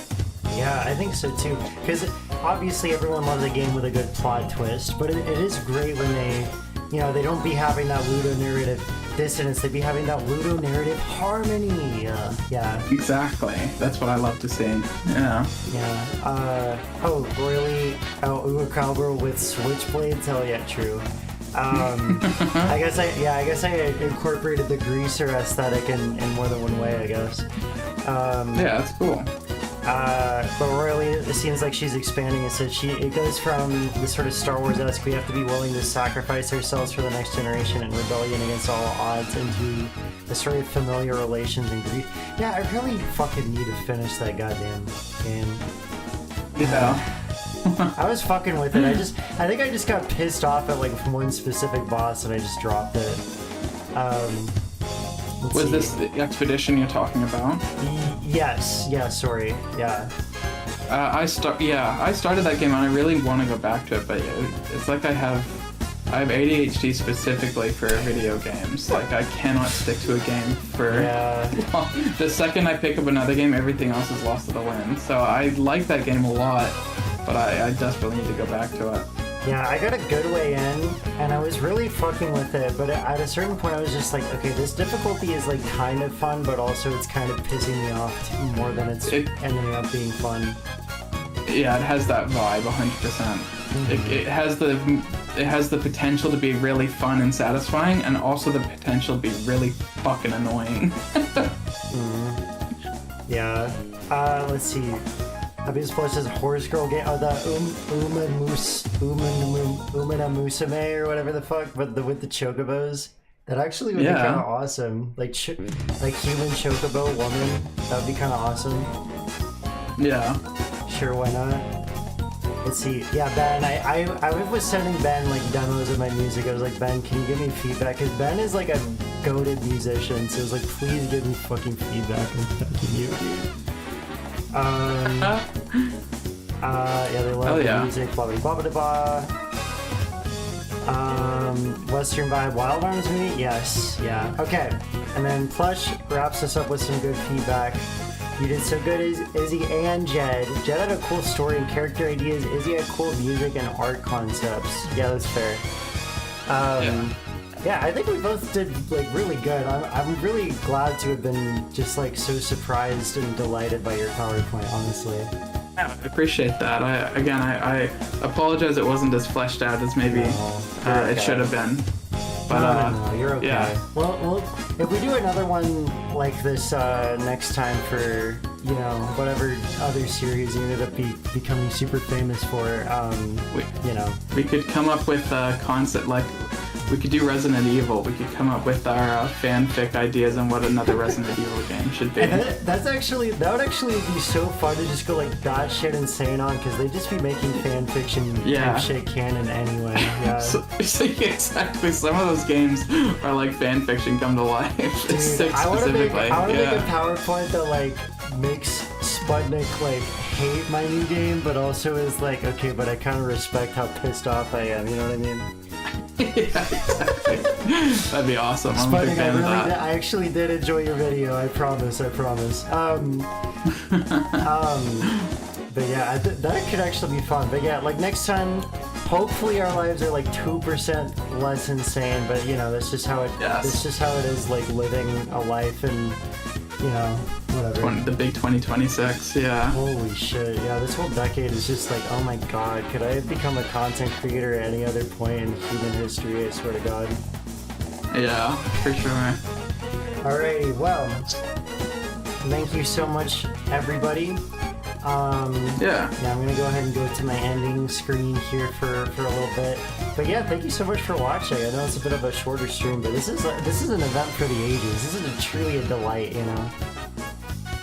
Speaker 2: Yeah, I think so too. Because obviously everyone loves a game with a good plot twist, but it is great when they don't be having that ludonarrative dissonance, they be having that ludonarrative harmony. Yeah.
Speaker 1: Exactly. That's what I love to see. Yeah.
Speaker 2: Yeah. Royally Uwe Cowbell with switchblades? Hell yeah, true. I guess I incorporated the greaser aesthetic in more than one way, I guess.
Speaker 1: Yeah, that's cool.
Speaker 2: But Royally, it seems like she's expanding it. So it goes from the sort of Star Wars-esque, we have to be willing to sacrifice ourselves for the next generation and rebellion against all odds, into the story of familiar relations and grief. Yeah, I really fucking need to finish that goddamn game.
Speaker 1: Yeah.
Speaker 2: I was fucking with it. I think I just got pissed off at like one specific boss and I just dropped it.
Speaker 1: Was this the expedition you're talking about?
Speaker 2: Yes. Yeah. Sorry. Yeah.
Speaker 1: I started that game and I really want to go back to it, but it's like I have ADHD specifically for video games. Like, I cannot stick to a game for long. The second I pick up another game, everything else is lost to the wind. So I like that game a lot, but I desperately need to go back to it.
Speaker 2: Yeah, I got a good way in, and I was really fucking with it, but at a certain point I was just like, okay, this difficulty is like kind of fun, but also it's kind of pissing me off more than it's ending up being fun.
Speaker 1: Yeah, it has that vibe 100%. It has the potential to be really fun and satisfying, and also the potential to be really fucking annoying.
Speaker 2: Yeah. Let's see. Hobbies Plus is a horse girl game. Oh, the Umana Musame or whatever the fuck, but with the chocobos. That actually would be kind of awesome. Like human chocobo woman. That would be kind of awesome.
Speaker 1: Yeah.
Speaker 2: Sure, why not? Let's see. Yeah, Ben, I was sending Ben like demos of my music. I was like, Ben, can you give me feedback? Because Ben is like a goated musician, so I was like, please give me fucking feedback. I'm thanking you, dude. Yeah, they love the music, blah blah blah blah blah. Western Vibe Wild Arms movie? Yes, yeah. Okay, and then Plush wraps us up with some good feedback. You did so good, Izzy and Jed. Jed had a cool story and character ideas. Izzy had cool music and art concepts. Yeah, that's fair. Yeah, I think we both did like really good. I'm really glad to have been just like so surprised and delighted by your PowerPoint, honestly.
Speaker 1: Yeah, I appreciate that. I apologize it wasn't as fleshed out as maybe it should have been. But
Speaker 2: no, you're okay.
Speaker 1: Yeah.
Speaker 2: Well, if we do another one like this next time for, you know, whatever other series you ended up becoming super famous for, you know.
Speaker 1: We could come up with a concept like, we could do Resident Evil. We could come up with our fanfic ideas on what another Resident Evil game should be.
Speaker 2: That would actually be so fun to just go like batshit insane on, because they just be making fan fiction type shit canon anyway. Yeah.
Speaker 1: So exactly. Some of those games are like fan fiction come to life.
Speaker 2: Dude, I want to make a PowerPoint that like makes Sputnik like hate my new game, but also is like, okay, but I kind of respect how pissed off I am. You know what I mean?
Speaker 1: Yeah, exactly. That'd be awesome. I'm a big
Speaker 2: Sputnik,
Speaker 1: fan of that.
Speaker 2: I actually did enjoy your video. I promise. But yeah, that could actually be fun. But yeah, like next time, hopefully our lives are like 2% less insane. But you know, that's just how it.
Speaker 1: Yes.
Speaker 2: That's just how it is. Like living a life and, you know, whatever.
Speaker 1: The big 2026, yeah.
Speaker 2: Holy shit, yeah, this whole decade is just like, oh my god, could I have become a content creator at any other point in human history, I swear to god.
Speaker 1: Yeah, for sure.
Speaker 2: Alrighty, well, thank you so much, everybody. Yeah, I'm gonna go ahead and go to my ending screen here for a little bit. But yeah, thank you so much for watching. I know it's a bit of a shorter stream, but this is an event for the ages. This is truly a delight, you know.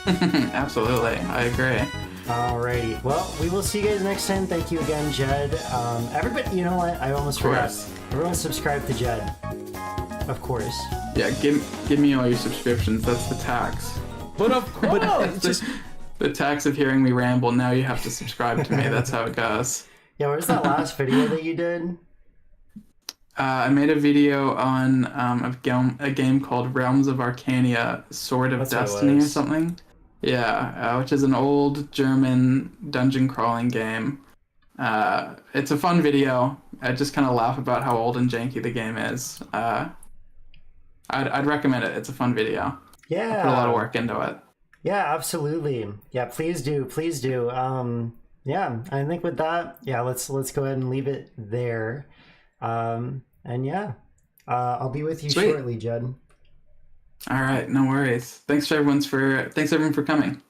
Speaker 1: Absolutely, I agree.
Speaker 2: Alrighty, well, we will see you guys next time. Thank you again, Jed. Everybody, you know what? I almost forgot. Everyone subscribe to Jed. Of course.
Speaker 1: Yeah, give me all your subscriptions. That's the tax.
Speaker 2: But of course,
Speaker 1: just the tax of hearing me ramble. Now you have to subscribe to me. That's how it goes.
Speaker 2: Yeah, where's that last video that you did?
Speaker 1: I made a video on a game called Realms of Arcania, Sword of Destiny or something. Yeah, which is an old German dungeon crawling game. It's a fun video. I just kind of laugh about how old and janky the game is. I'd recommend it. It's a fun video.
Speaker 2: Yeah.
Speaker 1: I put a lot of work into it.
Speaker 2: Yeah, absolutely. Yeah, please do. Yeah, I think with that, yeah, let's go ahead and leave it there. And yeah, I'll be with you shortly, Jed.
Speaker 1: All right, no worries. Thanks everyone for coming.